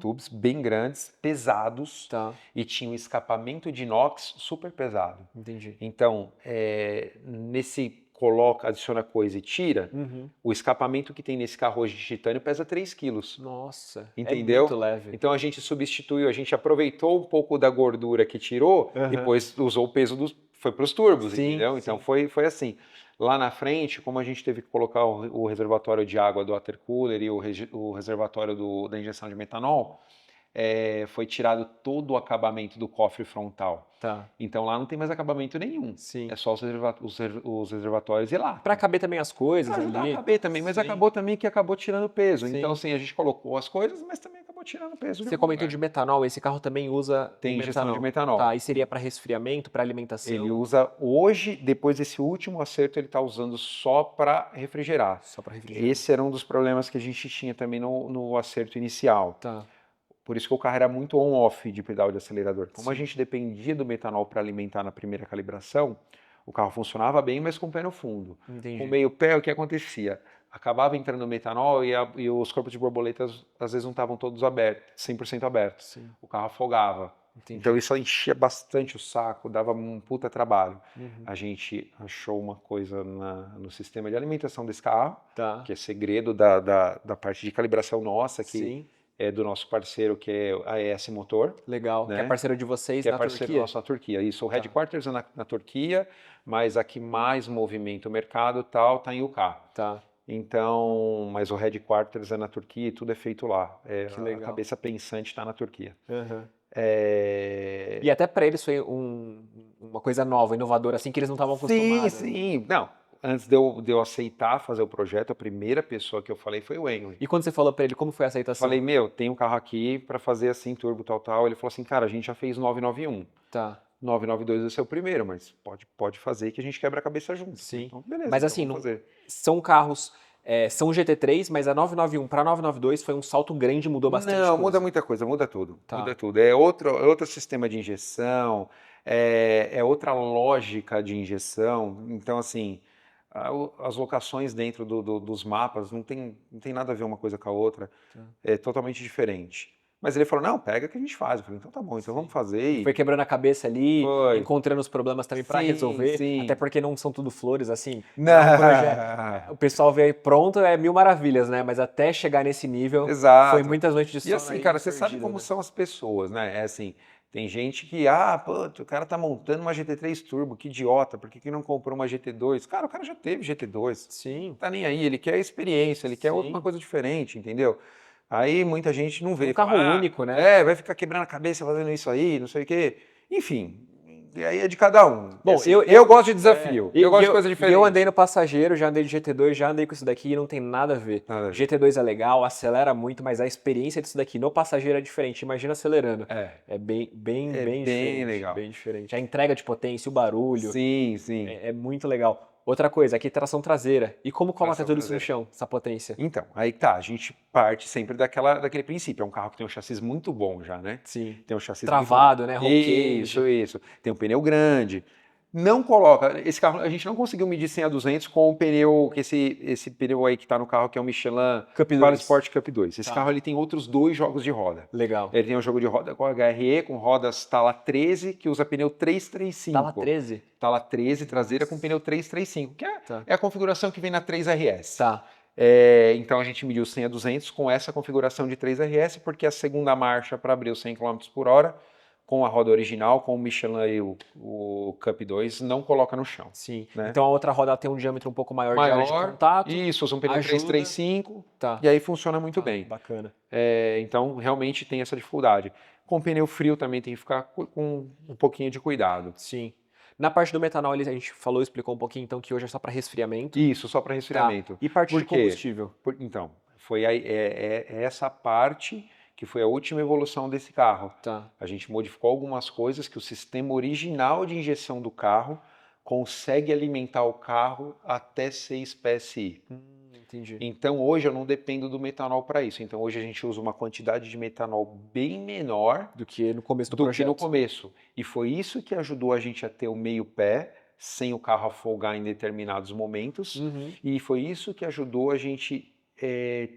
tubes, bem grandes, pesados, Tá. e tinha um escapamento de inox super pesado. Entendi. Então, nesse adiciona coisa e tira, o escapamento que tem nesse carro hoje de titânio pesa 3 quilos. Nossa. Entendeu? É muito leve. Então a gente substituiu, a gente aproveitou um pouco da gordura que tirou e depois usou o peso foi para os turbos, Sim, entendeu? sim. Então foi assim. Lá na frente, como a gente teve que colocar o reservatório de água do water cooler e o reservatório da injeção de metanol, foi tirado todo o acabamento do cofre frontal. Tá. Então lá não tem mais acabamento nenhum. Sim. É só os reservatórios e lá. Pra caber também as coisas Pra ajudar ali. a caber também, mas Sim. acabou também que acabou tirando peso. Sim. Então, assim, a gente colocou as coisas, mas também acabou tirando peso. Você comentou de metanol, esse carro também usa Tem injeção de metanol. Tá, e seria para resfriamento, para alimentação? Ele usa hoje, depois desse último acerto, ele está usando só para refrigerar. Só para refrigerar. Esse era um dos problemas que a gente tinha também no acerto inicial. Tá. Por isso que o carro era muito on-off de pedal de acelerador. Como a Sim. gente dependia do metanol para alimentar na primeira calibração, o carro funcionava bem, mas com o pé no fundo. Entendi. Com meio pé, o que acontecia? Acabava entrando metanol e os corpos de borboletas às vezes não estavam todos abertos, 100% abertos. Sim. O carro afogava. Entendi. Então isso enchia bastante o saco, dava um puta trabalho. A gente achou uma coisa no sistema de alimentação desse carro, Tá. que é segredo da parte de calibração nossa, que Sim. é do nosso parceiro, que é a ES Motor. Legal. Né? Que é parceiro de vocês Que é na parceiro Turquia? nosso na Turquia. Isso, o headquarters é na Turquia, mas a que mais movimenta o mercado tal tá em UK. Tá. Então, mas o headquarters é na Turquia e tudo é feito lá. Que legal. A cabeça pensante está na Turquia. E até para eles foi uma coisa nova, inovadora, assim, que eles não estavam acostumados. Sim. Não, antes de eu aceitar fazer o projeto, a primeira pessoa que eu falei foi o Henry. E quando você falou para ele, como foi a aceitação? Falei, tem um carro aqui para fazer assim, turbo, tal. Ele falou assim, cara, a gente já fez 991. Tá. 992 vai ser o primeiro, mas pode fazer que a gente quebra a cabeça junto. Sim. Então, beleza. Mas então assim, vamos fazer. são carros, são GT3, mas a 991 para 992 foi um salto grande, mudou bastante coisa. Não, muda muita coisa, muda tudo. Tá. Muda tudo. É outro sistema de injeção, é outra lógica de injeção. Então, assim, as locações dentro dos mapas não tem nada a ver uma coisa com a outra. Tá. É totalmente diferente. Mas ele falou, não, pega que a gente faz. Eu falei, então tá bom, então vamos fazer. E foi quebrando a cabeça ali, Foi. encontrando os problemas também para Sim, resolver, sim. até porque não são tudo flores, assim. Não. É um projeto, o pessoal vê pronto, é mil maravilhas, né? Mas até chegar nesse nível, Exato. foi muitas noites de sono E assim, aí cara, você sabe perdidas, como né? são as pessoas, né? É assim, tem gente que, pô, o cara tá montando uma GT3 Turbo, que idiota, por que não comprou uma GT2? Cara, o cara já teve GT2, Sim, não tá nem aí, ele quer experiência, ele quer uma sim. coisa diferente, entendeu? Aí muita gente não É vê, um carro fala, único, né? vai ficar quebrando a cabeça fazendo isso aí, não sei o quê. Enfim, e aí é de cada um. E Bom, assim, eu gosto de desafio, e eu gosto de coisa e diferente. eu andei no passageiro, já andei de GT2, já andei com isso daqui e não tem nada a ver. Nada a ver. GT2 é legal, acelera muito, mas a experiência disso daqui no passageiro é diferente. Imagina acelerando. É bem É bem bem diferente, legal. bem diferente. A entrega de potência, o barulho, Sim, sim. é muito legal. Outra coisa, aqui tração traseira. E como coloca Tração tudo isso no traseira. chão, essa potência? Então, aí tá, a gente parte sempre daquele princípio. É um carro que tem um chassi muito bom já, né? Sim. Tem um chassi Travado, muito né? bom. Roll cage. Isso. Tem um pneu grande. Não coloca, esse carro, a gente não conseguiu medir 100 a 200 com o pneu, que esse pneu aí que tá no carro, que é o Michelin Cup 2. Quali Sport Cup 2. Esse Tá. carro ele tem outros 2 jogos de roda. Legal. Ele tem um jogo de roda com HRE, com rodas Tala 13, que usa pneu 335. Tá lá 13? Tala 13 traseira com pneu 335, que Tá. é a configuração que vem na 3RS. Tá. Então a gente mediu 100 a 200 com essa configuração de 3RS, porque a segunda marcha para abrir os 100 km por hora, com a roda original, com o Michelin e o Cup 2, não coloca no chão. Sim. Né? Então a outra roda tem um diâmetro um pouco maior de área de contato. Isso, usa um pneu ajuda. 335, Tá. e aí funciona muito bem. Bacana. Então realmente tem essa dificuldade. Com pneu frio também tem que ficar com um pouquinho de cuidado. Sim. Na parte do metanol, a gente falou, explicou um pouquinho, então, que hoje é só para resfriamento. Isso, só para resfriamento. Tá. E parte Por de quê? combustível? Então, foi essa parte que foi a última evolução desse carro. Tá. A gente modificou algumas coisas que o sistema original de injeção do carro consegue alimentar o carro até 6 PSI. Entendi. Então hoje eu não dependo do metanol para isso. Então hoje a gente usa uma quantidade de metanol bem menor Do que no começo do do projeto. que no começo. E foi isso que ajudou a gente a ter o meio pé sem o carro afogar em determinados momentos. Uhum. E foi isso que ajudou a gente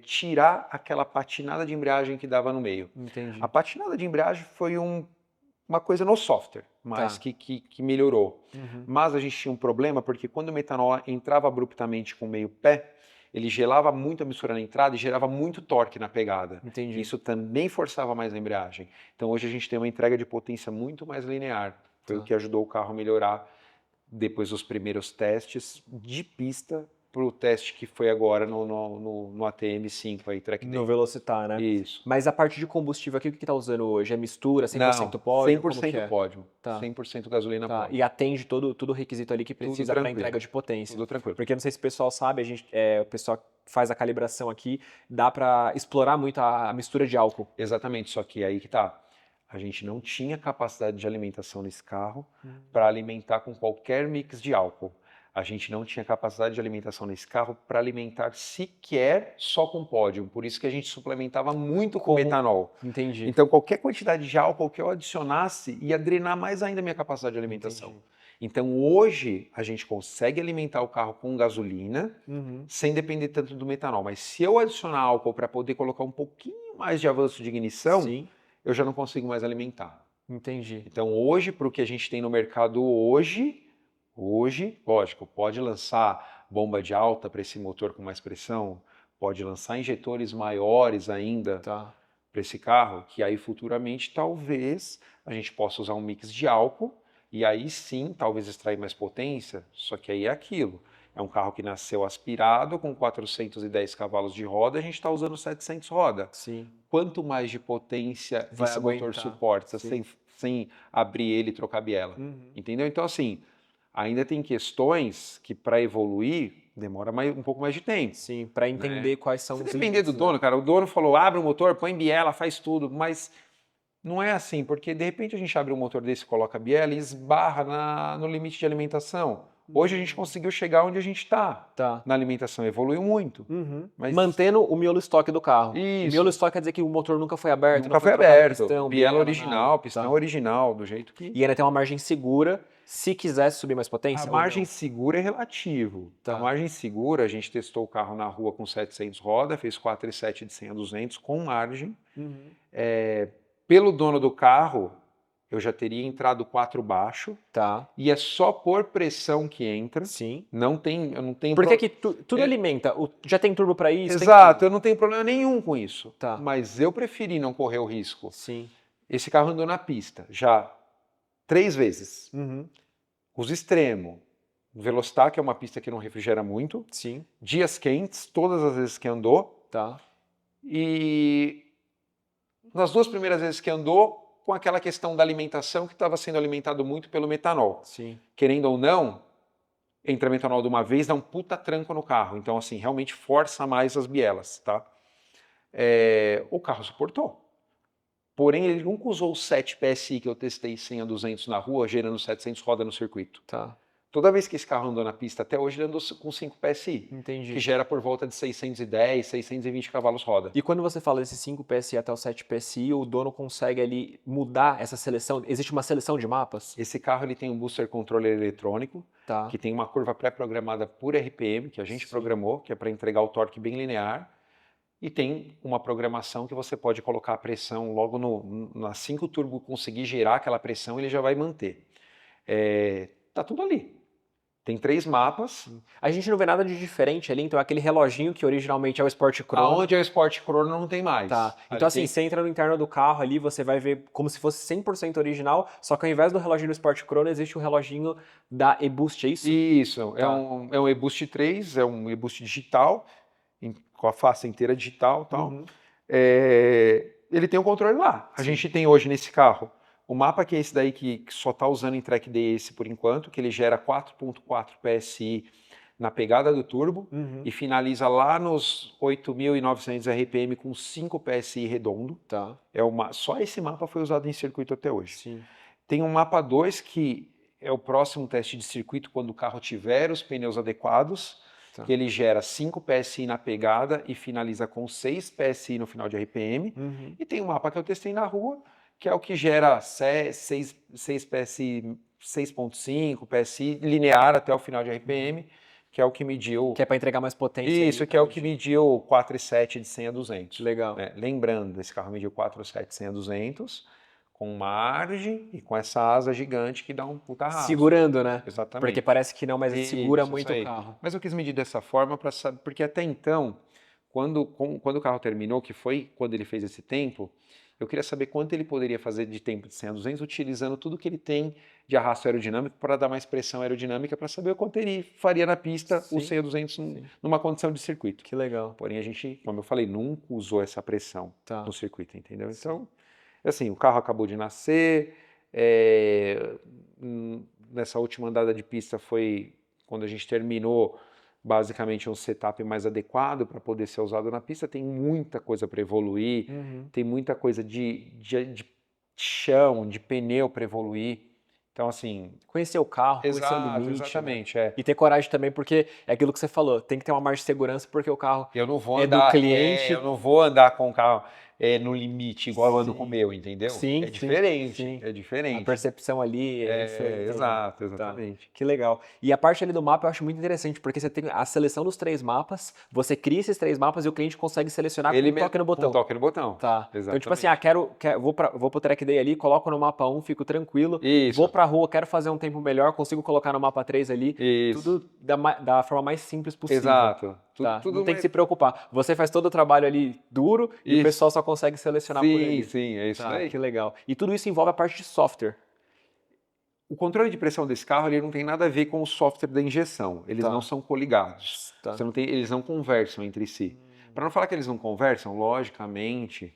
tirar aquela patinada de embreagem que dava no meio. Entendi. A patinada de embreagem foi uma coisa no software, mas que melhorou. Uhum. Mas a gente tinha um problema porque quando o metanol entrava abruptamente com o meio pé, ele gelava muito a mistura na entrada e gerava muito torque na pegada. Entendi. Isso também forçava mais a embreagem. Então hoje a gente tem uma entrega de potência muito mais linear. Foi o que ajudou o carro a melhorar depois dos primeiros testes de pista para o teste que foi agora no ATM5 aí, Track Day. No Velocitar, né? Isso. Mas a parte de combustível aqui, o que tá usando hoje? É mistura, 100% Não, pódio? 100% pódio. Tá. 100% gasolina Tá. pódio. E atende todo o requisito ali que precisa para entrega de potência. Tudo tranquilo. Porque não sei se o pessoal sabe, o pessoal faz a calibração aqui, dá para explorar muito a mistura de álcool. Exatamente, só que aí que tá. A gente não tinha capacidade de alimentação nesse carro para alimentar com qualquer mix de álcool. A gente não tinha capacidade de alimentação nesse carro para alimentar sequer só com pódio. Por isso que a gente suplementava muito com metanol. Entendi. Então, qualquer quantidade de álcool que eu adicionasse ia drenar mais ainda a minha capacidade de alimentação. Entendi. Então, hoje, a gente consegue alimentar o carro com gasolina sem depender tanto do metanol. Mas se eu adicionar álcool para poder colocar um pouquinho mais de avanço de ignição, Sim. eu já não consigo mais alimentar. Entendi. Então, hoje, para o que a gente tem no mercado hoje, lógico, pode lançar bomba de alta para esse motor com mais pressão, pode lançar injetores maiores ainda para esse carro, que aí futuramente talvez a gente possa usar um mix de álcool e aí sim talvez extrair mais potência, só que aí é aquilo. É um carro que nasceu aspirado com 410 cavalos de roda, a gente está usando 700 roda. Sim. Quanto mais de potência Vai esse aguentar, motor suporta sem abrir ele e trocar biela? Entendeu? Então assim, ainda tem questões que para evoluir demora um pouco mais de tempo. Sim, para entender quais são Se os depender do dono, cara, o dono falou, abre o motor, põe biela, faz tudo, mas não é assim, porque de repente a gente abre um motor desse, coloca biela e esbarra no limite de alimentação. Hoje a gente conseguiu chegar onde a gente está Tá. na alimentação, evoluiu muito. Mas Mantendo o miolo estoque do carro. O isso, miolo estoque quer dizer que o motor nunca foi aberto, nunca não foi trocado aberto. pistão, Biela biela, original, nada. pistão Tá. original, do jeito que... E ainda tem uma margem segura se quisesse subir mais A potência ou margem não? segura é relativo. Tá. A margem segura, a gente testou o carro na rua com 700 roda, fez 4,7 de 100 a 200 com margem. Pelo dono do carro, eu já teria entrado 4 baixo. Tá. E é só por pressão que entra. Sim. Não tem, eu não tenho Porque que tudo alimenta. Já tem turbo para isso? Exato, eu não tenho problema nenhum com isso. Tá. Mas eu preferi não correr o risco. Sim. Esse carro andou na pista já 3 vezes. Os extremos. Velocitar, que é uma pista que não refrigera muito. Sim. Dias quentes, todas as vezes que andou. Tá. E nas 2 primeiras vezes que andou, com aquela questão da alimentação, que estava sendo alimentado muito pelo metanol. Sim. Querendo ou não, entra metanol de uma vez, dá um puta tranco no carro. Então, assim, realmente força mais as bielas, tá? O carro suportou. Porém, ele nunca usou os 7 PSI que eu testei 100 a 200 na rua, gerando 700 roda no circuito. Tá. Toda vez que esse carro andou na pista até hoje, ele andou com 5 PSI. Entendi. Que gera por volta de 610, 620 cavalos roda. E quando você fala desses 5 PSI até os 7 PSI, o dono consegue ali mudar essa seleção? Existe uma seleção de mapas? Esse carro ele tem um booster controller eletrônico, Tá. que tem uma curva pré-programada por RPM, que a gente programou, que é para entregar o torque bem linear. E tem uma programação que você pode colocar a pressão logo assim que o turbo conseguir gerar aquela pressão, ele já vai manter. Tá tudo ali. Tem 3 mapas. A gente não vê nada de diferente ali, então é aquele reloginho que originalmente é o Sport Chrono. Aonde é o Sport Chrono não tem mais. Tá. Ali Então assim, tem... você entra no interno do carro ali, você vai ver como se fosse 100% original, só que ao invés do reloginho do Sport Chrono, existe o reloginho da e-Boost, é isso? Isso, Tá. é um e-Boost 3, é um e-Boost digital, com a face inteira digital e tal. Ele tem o controle lá. A gente tem hoje nesse carro o mapa que é esse daí que só está usando em track day esse por enquanto, que ele gera 4.4 PSI na pegada do turbo e finaliza lá nos 8.900 RPM com 5 PSI redondo. Tá. Só esse mapa foi usado em circuito até hoje. Sim. Tem um mapa 2 que é o próximo teste de circuito quando o carro tiver os pneus adequados, Tá. que ele gera 5 PSI na pegada e finaliza com 6 PSI no final de RPM. E tem um mapa que eu testei na rua, que é o que gera 6 PSI, 6.5 PSI linear até o final de RPM, que é o que mediu... Que é para entregar mais potência. Isso, que é o que mediu 4,7 de 100 a 200. Legal. Lembrando, esse carro mediu 4,7 de 100 a 200, com margem e com essa asa gigante que dá um puta arrasto. Segurando, né? Exatamente. Porque parece que não, mas ele segura Isso muito aí. o carro. Mas eu quis medir dessa forma para saber, porque até então, quando o carro terminou, que foi quando ele fez esse tempo, eu queria saber quanto ele poderia fazer de tempo de 100 a 200 utilizando tudo que ele tem de arrasto aerodinâmico para dar mais pressão aerodinâmica para saber o quanto ele faria na pista o 100 a 200 numa condição de circuito. Que legal. Porém, a gente, como eu falei, nunca usou essa pressão no circuito, entendeu? Sim. Então, assim, o carro acabou de nascer, nessa última andada de pista foi quando a gente terminou basicamente um setup mais adequado para poder ser usado na pista. Tem muita coisa para evoluir, tem muita coisa de chão, de pneu para evoluir. Então, assim... Conhecer o carro, conhecer o limite. Exatamente, né? E ter coragem também, porque é aquilo que você falou, tem que ter uma margem de segurança, porque o carro eu não vou é andar, do cliente. eu não vou andar com o carro no limite, igual eu ando com o meu, entendeu? Sim, é diferente, sim. é diferente. A percepção ali é diferente. Exato, exatamente. Tá. Que legal. E a parte ali do mapa eu acho muito interessante, porque você tem a seleção dos 3 mapas, você cria esses 3 mapas e o cliente consegue selecionar com um toque no botão. Com um toque no botão. Tá. Exatamente. Então, tipo assim, vou pro track day ali, coloco no mapa 1, fico tranquilo. Isso. Vou pra rua, quero fazer um tempo melhor, consigo colocar no mapa 3 ali. Isso. Tudo da forma mais simples possível. Exato. Tudo não tem que se preocupar. Você faz todo o trabalho ali duro e o pessoal só consegue selecionar por ali. Sim, é isso aí. Que legal. E tudo isso envolve a parte de software. O controle de pressão desse carro ele não tem nada a ver com o software da injeção. Eles não são coligados. Eles não conversam entre si. Para não falar que eles não conversam, logicamente,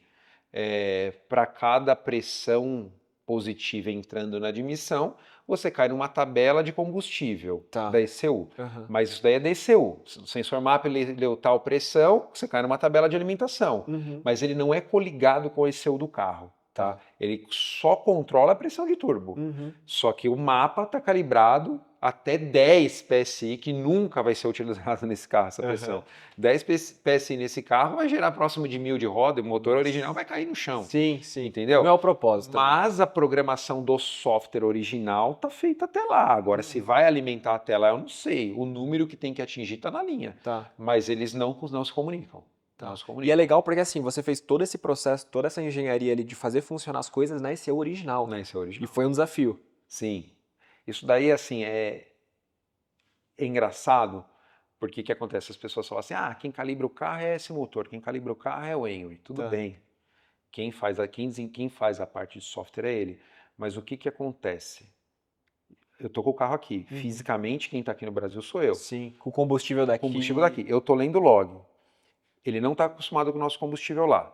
para cada pressão positiva entrando na admissão, você cai numa tabela de combustível da ECU. Mas isso daí é da ECU. O sensor mapa ele deu tal pressão, você cai numa tabela de alimentação. Mas ele não é coligado com a ECU do carro. Tá. Ele só controla a pressão de turbo. Só que o mapa está calibrado até 10 PSI, que nunca vai ser utilizado nesse carro, essa pressão. 10 PSI nesse carro vai gerar próximo de 1000 de roda, o motor original vai cair no chão. Sim, sim. Entendeu? Não é o propósito. Mas a programação do software original está feita até lá. Agora, se vai alimentar até lá, eu não sei. O número que tem que atingir está na linha. Tá. Mas eles não se comunicam. Tá. Não se E comunicam. é legal porque assim, você fez todo esse processo, toda essa engenharia ali de fazer funcionar as coisas na ECU original. Na ECU original. E foi um desafio. Sim. Isso daí, assim, é engraçado, porque o que acontece? As pessoas falam assim, quem calibra o carro é esse motor, quem calibra o carro é o Henry. Tudo bem. Quem faz a parte de software é ele. Mas o que acontece? Eu tô com o carro aqui. Fisicamente, quem está aqui no Brasil sou eu. Sim, com o combustível daqui. Combustível daqui. Eu tô lendo o log. Ele não está acostumado com o nosso combustível lá.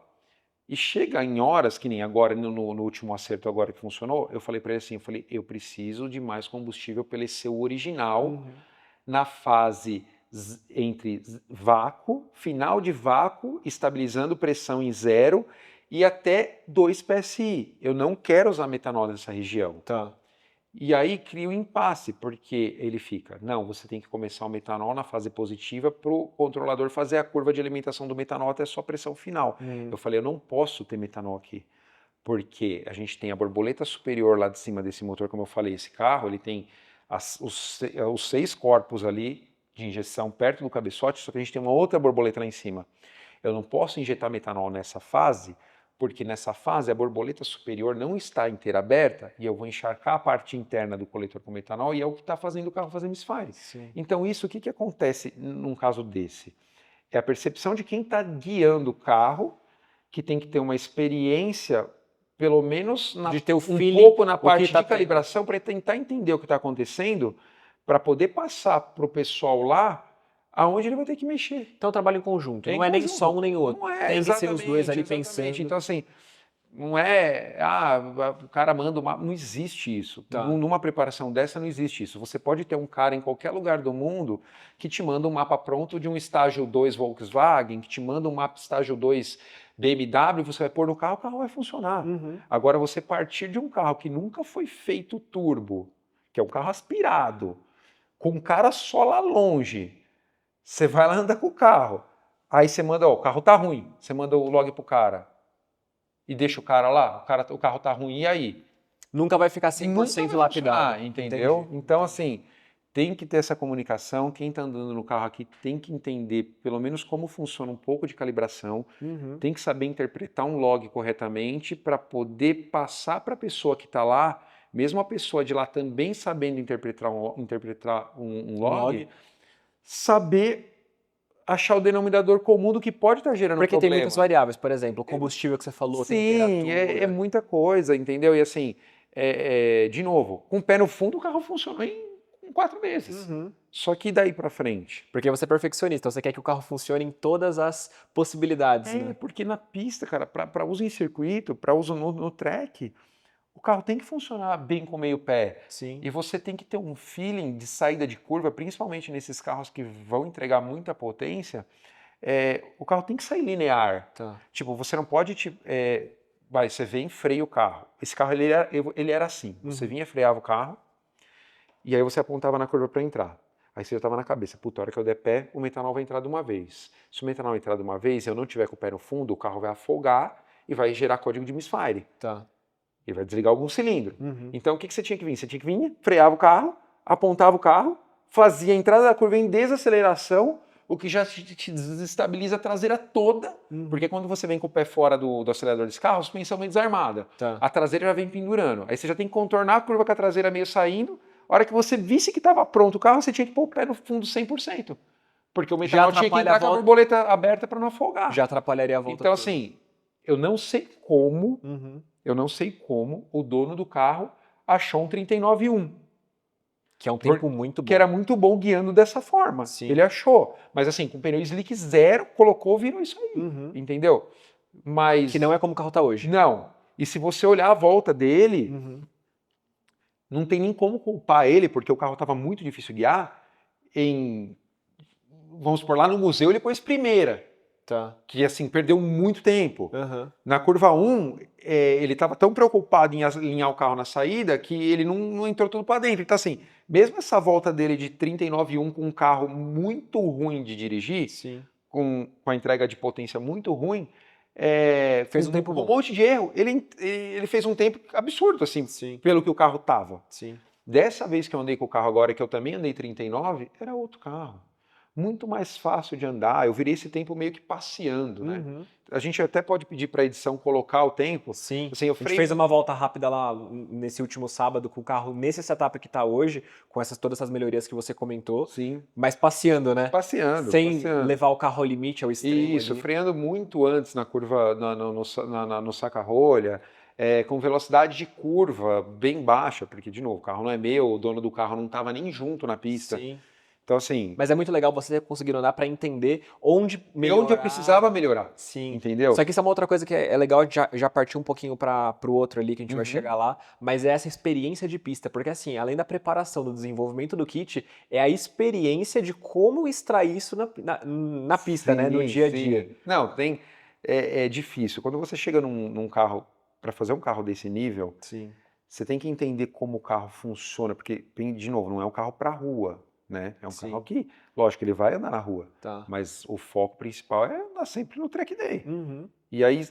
E chega em horas, que nem agora, no último acerto agora que funcionou, eu falei para ele assim, eu preciso de mais combustível pelo seu original, na fase entre vácuo, final de vácuo, estabilizando pressão em 0 e até 2 PSI. Eu não quero usar metanol nessa região. Tá. E aí cria um impasse, porque ele fica, não, você tem que começar o metanol na fase positiva para o controlador fazer a curva de alimentação do metanol até a sua pressão final. Eu falei, eu não posso ter metanol aqui, porque a gente tem a borboleta superior lá de cima desse motor, como eu falei, esse carro, ele tem os 6 corpos ali de injeção perto do cabeçote, só que a gente tem uma outra borboleta lá em cima. Eu não posso injetar metanol nessa fase, porque nessa fase a borboleta superior não está inteira aberta e eu vou encharcar a parte interna do coletor com metanol e é o que está fazendo o carro fazer misfire. Então isso, o que acontece num caso desse? É a percepção de quem está guiando o carro, que tem que ter uma experiência, pelo menos de ter o um pouco na parte tá de calibração, para tentar entender o que está acontecendo, para poder passar para o pessoal lá aonde ele vai ter que mexer. Então trabalho em conjunto, não é nem só um nem outro. Não é, tem que ser os dois ali pensando. Então assim, não é, o cara manda uma... Não existe isso. Numa preparação dessa não existe isso. Você pode ter um cara em qualquer lugar do mundo que te manda um mapa pronto de um estágio 2 Volkswagen, que te manda um mapa estágio 2 BMW, você vai pôr no carro, o carro vai funcionar. Agora, você partir de um carro que nunca foi feito turbo, que é um carro aspirado, com um cara só lá longe, você vai lá andar com o carro, aí você manda, o carro tá ruim, você manda o log pro cara e deixa o cara lá, o carro tá ruim, e aí? Nunca vai ficar 100% lapidado. Entendeu? Entendi. Então, assim, tem que ter essa comunicação, quem está andando no carro aqui tem que entender pelo menos como funciona um pouco de calibração, tem que saber interpretar um log corretamente para poder passar para a pessoa que está lá, mesmo a pessoa de lá também sabendo interpretar um log, saber achar o denominador comum do que pode estar gerando Porque problema. tem muitas variáveis, por exemplo, o combustível que você falou, Sim, é muita coisa, entendeu? E assim, de novo, com o pé no fundo o carro funcionou em 4 meses. Só que daí pra frente. Porque você é perfeccionista, você quer que o carro funcione em todas as possibilidades, né? Porque na pista, cara, para uso em circuito, para uso no track, o carro tem que funcionar bem com o meio pé. Sim. E você tem que ter um feeling de saída de curva, principalmente nesses carros que vão entregar muita potência, o carro tem que sair linear. Tipo, você não pode... você vem e freia o carro. Esse carro, ele era assim. Você vinha, freava o carro, e aí você apontava na curva para entrar. Aí você já estava na cabeça, puta, a hora que eu der pé, o metanol vai entrar de uma vez. Se o metanol entrar de uma vez e eu não tiver com o pé no fundo, o carro vai afogar e vai gerar código de misfire. Ele vai desligar algum cilindro. Então, o que você tinha que vir? Você tinha que vir, freava o carro, apontava o carro, fazia a entrada da curva em desaceleração, o que já te desestabiliza a traseira toda, porque quando você vem com o pé fora do acelerador desse carro, a suspensão vem desarmada. A traseira já vem pendurando. Aí você já tem que contornar a curva com a traseira meio saindo. A hora que você visse que estava pronto o carro, você tinha que pôr o pé no fundo 100%. Porque o metanol tinha que entrar com a borboleta aberta para não afogar. Já atrapalharia a volta. Então, assim, eu não sei como o dono do carro achou um 39.1. Que é um tempo muito bom. Que era muito bom guiando dessa forma. Ele achou. Mas assim, com pneu slick 0, colocou, virou isso aí. Entendeu? Mas... Que não é como o carro está hoje. Não. E se você olhar a volta dele, não tem nem como culpar ele, porque o carro estava muito difícil guiar. Vamos supor, lá no museu ele pôs primeira. Tá. que assim, perdeu muito tempo. Aham. Na curva 1, ele estava tão preocupado em alinhar o carro na saída que ele não entrou tudo para dentro. Então, assim, mesmo essa volta dele de 39,1 com um carro muito ruim de dirigir, Sim. com a entrega de potência muito ruim, Fez um tempo com um bom. monte de erro, ele fez um tempo absurdo, assim, Sim. pelo que o carro tava. Sim. Dessa vez que eu andei com o carro agora, que eu também andei 39, era outro carro. Muito mais fácil de andar. Eu virei esse tempo meio que passeando, né? Uhum. A gente até pode pedir para a edição colocar o tempo. Sim. Assim, eu A gente fez uma volta rápida lá nesse último sábado com o carro nesse setup que tá hoje, com todas essas melhorias que você comentou, Sim, mas passeando, né? passeando, Sem passeando. levar o carro ao limite, ao extremo Isso, ali. freando muito antes na curva, no saca-rolha, com velocidade de curva bem baixa, porque, de novo, o carro não é meu, o dono do carro não estava nem junto na pista. Sim. Então, assim, Mas é muito legal você ter conseguido andar para entender onde melhorar. onde eu precisava melhorar, Sim. entendeu? Só que isso é uma outra coisa que é legal já partir um pouquinho para o outro ali, que a gente vai chegar lá, mas é essa experiência de pista, porque assim, além da preparação, do desenvolvimento do kit, é a experiência de como extrair isso na pista, né, no Sim, dia a dia. sim. Não, é difícil. Quando você chega num carro, para fazer um carro desse nível, Sim. você tem que entender como o carro funciona, porque, de novo, não é um carro para rua, né? É um Sim. carro que, lógico, ele vai andar na rua, Tá. mas o foco principal é andar sempre no track day. Uhum. E aí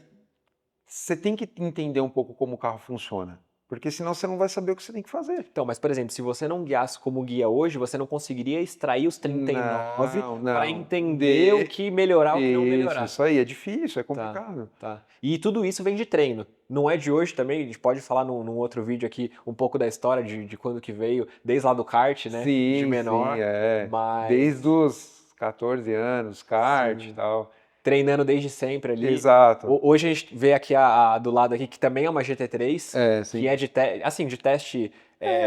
você tem que entender um pouco como o carro funciona, porque senão você não vai saber o que você tem que fazer. Então, mas por exemplo, se você não guiasse como guia hoje, você não conseguiria extrair os 39 para entender o que melhorar, o que não melhorar. Isso aí é difícil, é Tá, complicado. tá. E tudo isso vem de treino. Não é de hoje também, a gente pode falar num outro vídeo aqui um pouco da história de quando que veio, desde lá do kart, né? De menor, Sim, mas desde os 14 anos, kart e tal. treinando desde sempre ali. Exato. Hoje a gente vê aqui a do lado aqui, que também é uma GT3, Sim. que é de teste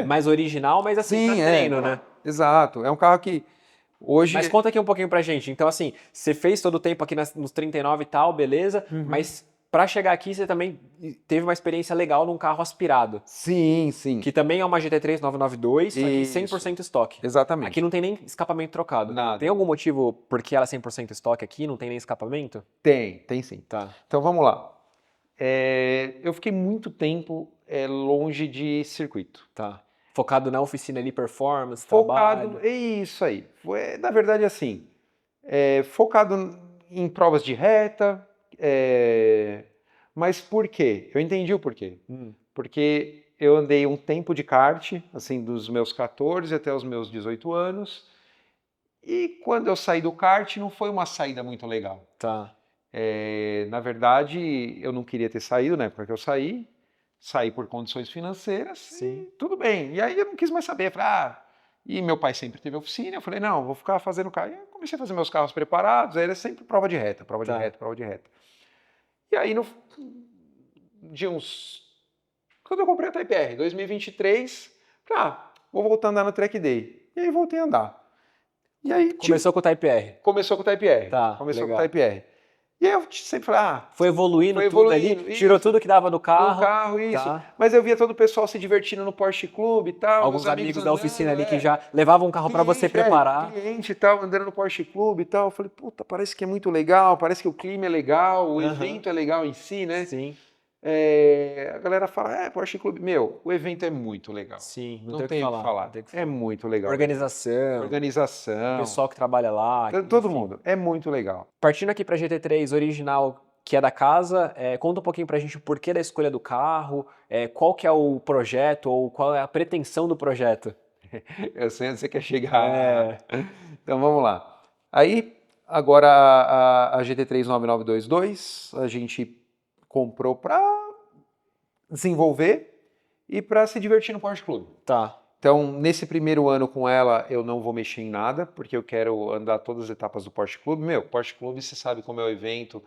mais original, mas assim, Sim, pra treino, né? Exato. É um carro que hoje... Mas conta aqui um pouquinho pra gente. Então, assim, você fez todo o tempo aqui nos 39 e tal, beleza, mas pra chegar aqui você também teve uma experiência legal num carro aspirado, Sim, sim. que também é uma GT3 992, só que Isso. 100% estoque. Exatamente. Aqui não tem nem escapamento trocado. Nada. Tem algum motivo por que ela é 100% estoque aqui, não tem nem escapamento? Tem sim. Tá. Então vamos lá. Eu fiquei muito tempo longe de circuito. Tá. Focado na oficina ali, performance, Focado, trabalho. é isso aí. Na verdade, assim, focado em provas de reta, mas por quê? Eu entendi o porquê. Porque eu andei um tempo de kart, assim, dos meus 14 até os meus 18 anos, e quando eu saí do kart não foi uma saída muito legal. Tá. Na verdade, eu não queria ter saído na época que eu saí por condições financeiras, Sim. e tudo bem. E aí eu não quis mais saber, falei, e meu pai sempre teve oficina, eu falei, não, vou ficar fazendo carro. E eu comecei a fazer meus carros preparados, aí era sempre prova de reta, prova de Tá. reta, prova de reta. E aí, quando eu comprei a Type R, 2023, falei, vou voltar a andar no Track Day. E aí voltei a andar. E aí, Começou com o Type R. Começou com o Type R. Tá, Começou legal. com o Type R. E aí eu sempre falei, Foi evoluindo foi tudo evoluindo, ali, tirou isso. tudo que dava do carro. No carro, isso. Tá. Mas eu via todo o pessoal se divertindo no Porsche Clube e tal. Alguns meus amigos da andando, oficina ali que já levavam um carro para você preparar. Cliente e tal, andando no Porsche Clube e tal. Eu falei, puta, parece que é muito legal, parece que o clima é legal, o evento é legal em si, né? Sim. A galera fala, Porsche Clube. Meu, o evento é muito legal. Sim, não tem o que falar. É muito legal. Organização, o pessoal que trabalha lá. Todo enfim. mundo. É muito legal. Partindo aqui para GT3 original, que é da casa, conta um pouquinho pra gente o porquê da escolha do carro, qual que é o projeto ou qual é a pretensão do projeto. Eu sei onde você quer chegar. Então vamos lá. Aí, agora a GT3 9922, a gente comprou para desenvolver e para se divertir no Porsche Clube. Tá. Então, nesse primeiro ano com ela, eu não vou mexer em nada, porque eu quero andar todas as etapas do Porsche Clube. Porsche Clube, você sabe como é o evento.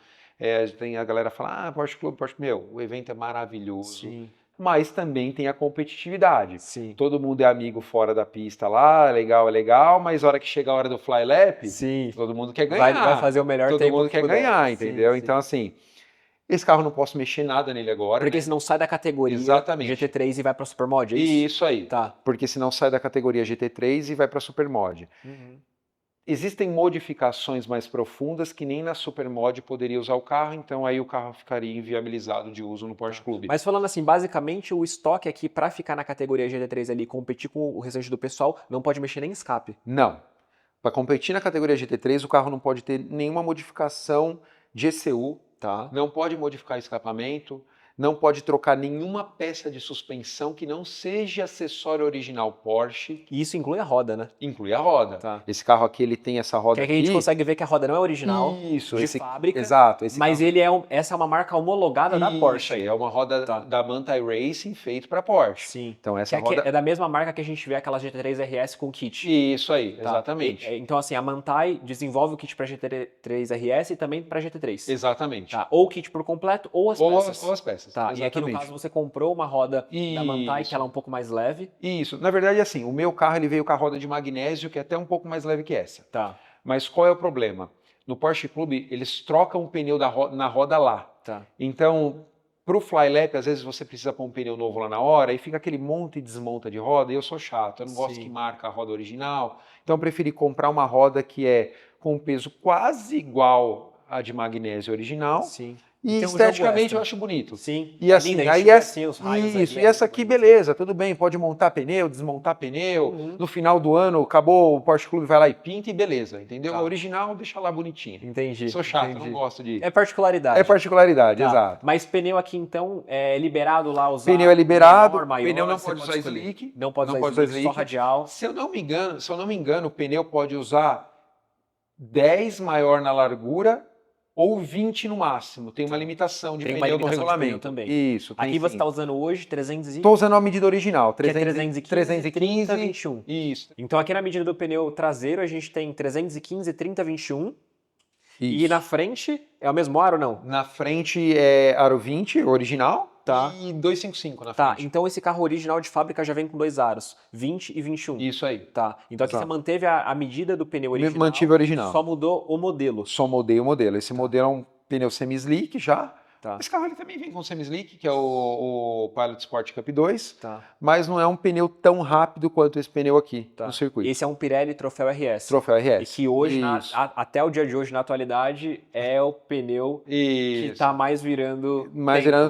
Tem a galera fala, Porsche Clube, Porsche... o evento é maravilhoso. Sim. Mas também tem a competitividade. Sim. Todo mundo é amigo fora da pista lá, é legal, mas a hora que chega a hora do fly lap, todo mundo quer ganhar. Vai fazer o melhor tempo. Todo mundo quer ganhar, entendeu? Sim. Então, assim, esse carro não posso mexer nada nele agora. Porque senão sai da categoria GT3 e vai para Supermod, é isso? Isso aí. Tá. Porque senão sai da categoria GT3 e vai para Supermod. existem modificações mais profundas que nem na Supermod poderia usar o carro, então aí o carro ficaria inviabilizado de uso no Porsche Clube. Mas falando assim, basicamente o estoque aqui para ficar na categoria GT3 ali, competir com o restante do pessoal, não pode mexer nem em escape. Não. Para competir na categoria GT3, o carro não pode ter nenhuma modificação de ECU, Tá. não pode modificar escapamento, não pode trocar nenhuma peça de suspensão que não seja acessório original Porsche. E isso inclui a roda, né? Inclui a roda. Tá. Esse carro aqui, ele tem essa roda Que é aqui. que a gente consegue ver que a roda não é original, Isso, de fábrica. Exato. Esse mas carro... ele essa é uma marca homologada da Porsche. Isso aí, é uma roda Tá. da Manthey Racing feito para Porsche. Sim. Então essa que roda... é da mesma marca que a gente vê aquela GT3 RS com kit. Isso aí, Tá. exatamente. Então assim, a Manthey desenvolve o kit para GT3 RS e também para GT3. Exatamente. Tá. Ou o kit por completo ou as peças. Ou as peças. Tá. E aqui no caso você comprou uma roda da Manthey que ela é um pouco mais leve. Isso. Na verdade, assim, o meu carro ele veio com a roda de magnésio, que é até um pouco mais leve que essa. Tá. Mas qual é o problema? No Porsche Clube, eles trocam o pneu na roda lá. Tá. Então, para o Flylap, às vezes você precisa pôr um pneu novo lá na hora e fica aquele monte e desmonta de roda, e eu sou chato, eu não gosto que marca a roda original. Então, eu preferi comprar uma roda que é com um peso quase igual à de magnésio original. Sim. E esteticamente eu acho bonito. Sim. E assim, linda, aí assim, os raios isso, aqui, e essa aqui, beleza, tudo bem, pode montar pneu, desmontar pneu. No final do ano, acabou, o Porsche Clube vai lá e pinta e beleza, entendeu? Tá. A original deixa lá bonitinha. Entendi. Sou chato, não gosto de... É particularidade. É particularidade, Tá. exato. Mas pneu aqui, então, é liberado lá usar... Pneu é liberado, menor, maior, pneu não você pode usar escolher. slick. Não pode usar slick, só radial. Se eu não me engano, o pneu pode usar 10 maior na largura ou 20 no máximo. Tem uma limitação de pneu no regulamento também. Isso. Aqui você está usando hoje 300 e... Estou usando a medida original, 315, 315, 21. Isso. Então aqui na medida do pneu traseiro a gente tem 315, 30, 21. Isso. E na frente é o mesmo aro ou não? Na frente é aro 20, original, Tá. e 255 na Tá, frente. então esse carro original de fábrica já vem com dois aros, 20 e 21. Isso aí. Tá, então aqui você manteve a medida do pneu original. Mantive o original. Só mudou o modelo. Só mudei o modelo. Esse modelo é um pneu semi-slick já. Tá. Esse carro ele também vem com semi-slick, que é o Pilot Sport Cup 2. Tá. Mas não é um pneu tão rápido quanto esse pneu aqui Tá. no circuito. Esse é um Pirelli Troféu RS. Troféu RS. E que hoje, até o dia de hoje, na atualidade, é o pneu que tá mais virando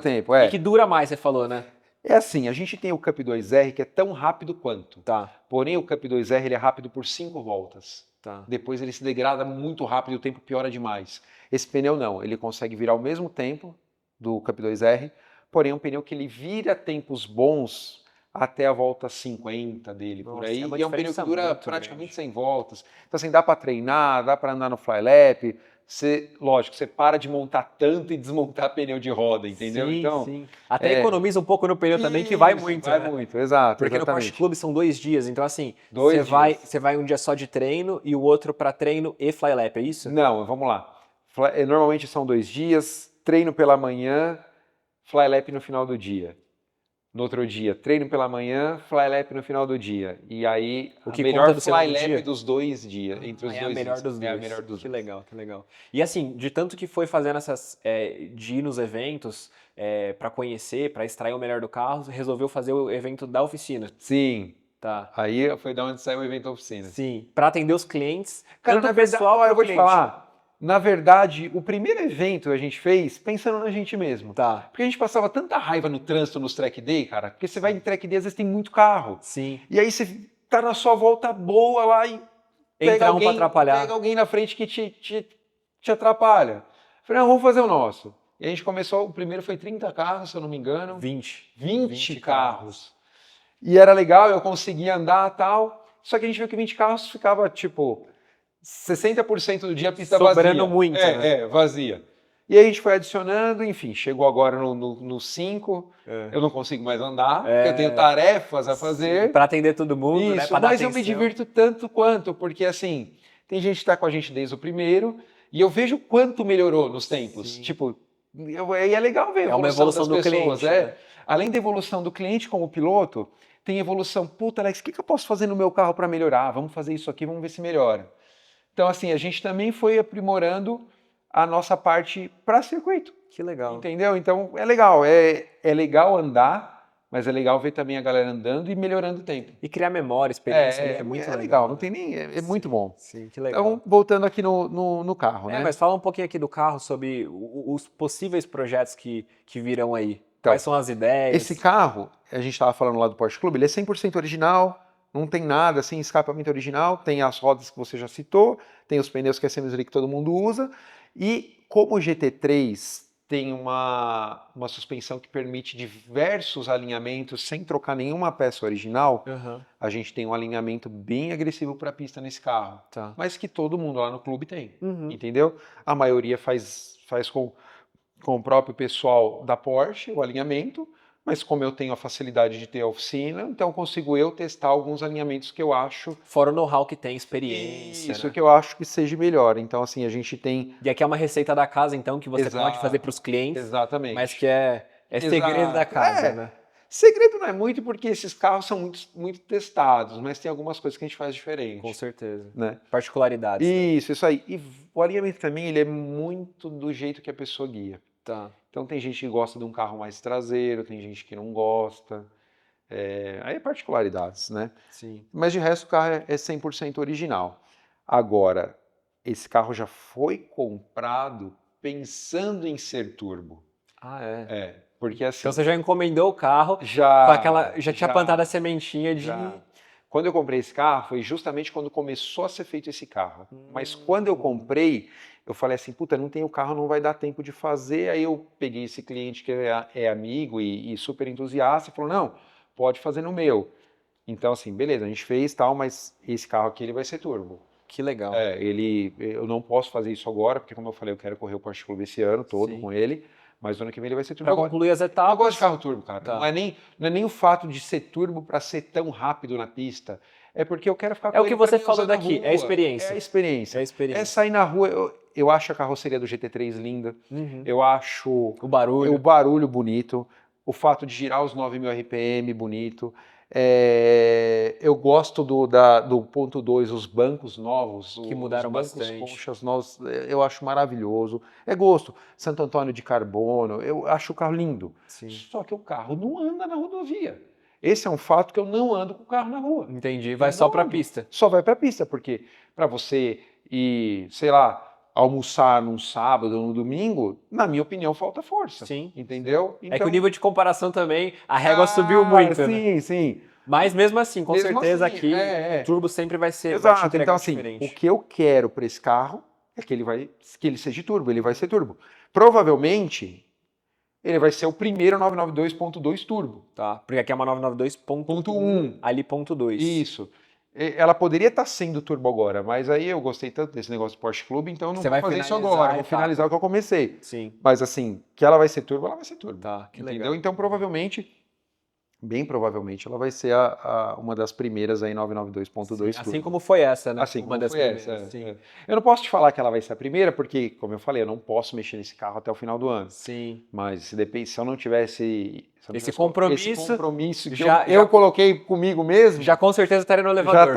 tempo, é. E que dura mais, você falou, né? É assim, a gente tem o Cup 2R que é tão rápido quanto. Tá. Porém, o Cup 2R ele é rápido por 5 voltas. Tá. Depois ele se degrada muito rápido e o tempo piora demais. Esse pneu não, ele consegue virar ao mesmo tempo do Cup 2R, porém é um pneu que ele vira tempos bons até a volta 50 dele, por aí. E é um pneu que dura praticamente 100 voltas. Então assim, dá para treinar, dá para andar no Flylap. Lógico, você para de montar tanto e desmontar pneu de roda, entendeu? Sim, então, sim. Até economiza um pouco no pneu também, que vai muito. Vai muito, exato. Porque exatamente. no Porsche Clube são 2 dias, então assim, 2 dias. Você vai um dia só de treino e o outro para treino e Flylap, é isso? Não, vamos lá. Normalmente são 2 dias, treino pela manhã, Flylap no final do dia. No outro dia, treino pela manhã, Flylap no final do dia. E aí, o que melhor do Flylap dos 2 dias, entre os 2 dias. É a melhor dos dois. É a melhor dos Que legal, que legal. E assim, de tanto que foi fazendo essas, de ir nos eventos, para conhecer, para extrair o melhor do carro, resolveu fazer o evento da oficina. Sim. Tá. Aí foi da onde saiu o evento da oficina. Sim, para atender os clientes. Cara, tanto na o pessoal, verdade, eu vou te cliente. falar, na verdade, o primeiro evento a gente fez pensando na gente mesmo. Tá. Porque a gente passava tanta raiva no trânsito, nos track day, cara, porque você vai em track day, às vezes tem muito carro. Sim. E aí você tá na sua volta boa lá e Entra um pra atrapalhar. Pega alguém na frente que te atrapalha. Falei, não, vamos fazer o nosso. E a gente começou, o primeiro foi 30 carros, se eu não me engano. 20 carros. E era legal, eu conseguia andar e tal. Só que a gente viu que 20 carros ficava, tipo, 60% do dia a pista vazia. Sobrando muito, né? Vazia. E aí a gente foi adicionando, enfim, chegou agora no 5, eu não consigo mais andar, porque eu tenho tarefas a fazer. Para atender todo mundo, isso, né? Pra dar mas atenção. eu me divirto tanto quanto, porque assim, tem gente que está com a gente desde o primeiro, e eu vejo quanto melhorou nos tempos. Sim. Tipo, e é legal ver a uma evolução das do pessoas. cliente, né? Além da evolução do cliente como piloto, tem evolução, puta Alex, o que eu posso fazer no meu carro para melhorar? Vamos fazer isso aqui, vamos ver se melhora. Então assim, a gente também foi aprimorando a nossa parte para circuito. Que legal. Entendeu? Então é legal, é legal andar, mas é legal ver também a galera andando e melhorando o tempo. E criar memória, experiência ali é muito legal, não né? tem nem. É muito bom. Sim, que legal. Então, voltando aqui no carro, né? Mas fala um pouquinho aqui do carro sobre os possíveis projetos que virão aí. Então, Quais são as ideias? esse carro, a gente estava falando lá do Porsche Clube, ele é 100% original, não tem nada assim, escapamento original, tem as rodas que você já citou, tem os pneus que é semi-slick que todo mundo usa, e como o GT3 tem uma suspensão que permite diversos alinhamentos sem trocar nenhuma peça original, a gente tem um alinhamento bem agressivo para a pista nesse carro, mas que todo mundo lá no clube tem, entendeu? A maioria faz com o próprio pessoal da Porsche, o alinhamento, mas como eu tenho a facilidade de ter a oficina, então consigo eu testar alguns alinhamentos que eu acho... Fora o know-how que tem, experiência, Isso, né? que eu acho que seja melhor. Então, assim, a gente tem... E aqui é uma receita da casa, então, que você pode fazer para os clientes, exatamente, mas que é segredo da casa, né? Segredo não é muito porque esses carros são muito, muito testados, mas tem algumas coisas que a gente faz diferente. Com certeza. Né? Particularidades. Isso aí. E o alinhamento também, ele é muito do jeito que a pessoa guia. Tá. Então tem gente que gosta de um carro mais traseiro, tem gente que não gosta. Aí é particularidades, né? Sim. Mas de resto o carro é 100% original. Agora, esse carro já foi comprado pensando em ser turbo. Ah, é? Porque assim... Então você já encomendou o carro, já tinha plantado a sementinha de... Quando eu comprei esse carro, foi justamente quando começou a ser feito esse carro. Mas quando eu comprei, eu falei assim, puta, não tem o carro, não vai dar tempo de fazer. Aí eu peguei esse cliente que é amigo e super entusiasta e falou, não, pode fazer no meu. Então assim, beleza, a gente fez tal, mas esse carro aqui ele vai ser turbo. Que legal. Eu não posso fazer isso agora, porque como eu falei, eu quero correr o Porsche Clube esse ano todo com ele. Mas no ano que vem ele vai ser turbo. Para concluir as etapas. Eu gosto de carro turbo, cara. Não é nem o fato de ser turbo para ser tão rápido na pista. É porque eu quero ficar com ele. É o que você falou daqui, é a experiência. É a experiência. É sair na rua. Eu acho a carroceria do GT3 linda. Eu acho o barulho bonito. O fato de girar os 9.000 RPM bonito. Eu gosto do ponto 2, os bancos novos, que mudaram bastante. Os conchas novos, eu acho maravilhoso. É gosto. Santo Antônio de carbono, eu acho o carro lindo. Sim. Só que o carro não anda na rodovia. Esse é um fato que eu não ando com o carro na rua. Entendi. Vai só para a pista. Só vai para a pista, porque para você ir, sei lá, almoçar num sábado ou no domingo, na minha opinião, falta força. Sim. Entendeu? Então... É que o nível de comparação também, a régua subiu muito, sim, né? Sim. Mas mesmo assim, com certeza aqui, o turbo sempre vai ser Exato. Então assim, o que eu quero para esse carro é que ele seja turbo, ele vai ser turbo. Provavelmente, ele vai ser o primeiro 992.2 turbo. Tá, porque aqui é uma 992.1, ali .2. Isso. Ela poderia estar sendo turbo agora, mas aí eu gostei tanto desse negócio do Porsche Clube, então eu não vou fazer isso agora, vou finalizar o que eu comecei. Sim. Mas assim, que ela vai ser turbo, ela vai ser turbo. Tá, que entendeu? legal. Então provavelmente, bem provavelmente, ela vai ser uma das primeiras aí 992.2 turbo. Assim como foi essa, né? Assim como foi essa. Eu não posso te falar que ela vai ser a primeira, porque, como eu falei, eu não posso mexer nesse carro até o final do ano. Sim. Mas se eu não tivesse... Esse compromisso que eu coloquei comigo mesmo, já com certeza estaria no elevador.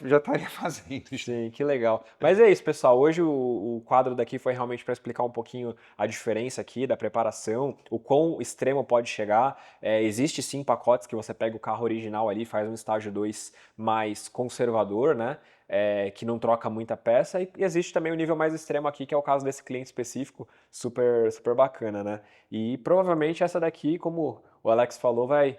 Já estaria fazendo. Sim, que legal. Mas é isso, pessoal. Hoje o quadro daqui foi realmente para explicar um pouquinho a diferença aqui da preparação, o quão extremo pode chegar. Existe sim pacotes que você pega o carro original ali, faz um estágio 2 mais conservador, né? Que não troca muita peça, e existe também o nível mais extremo aqui, que é o caso desse cliente específico, super, super bacana, né? E provavelmente essa daqui, como o Alex falou, vai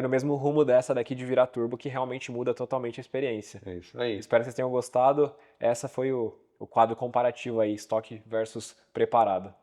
no mesmo rumo dessa daqui de virar turbo, que realmente muda totalmente a experiência. É isso aí. Espero que vocês tenham gostado. Essa foi o quadro comparativo aí, estoque versus preparado.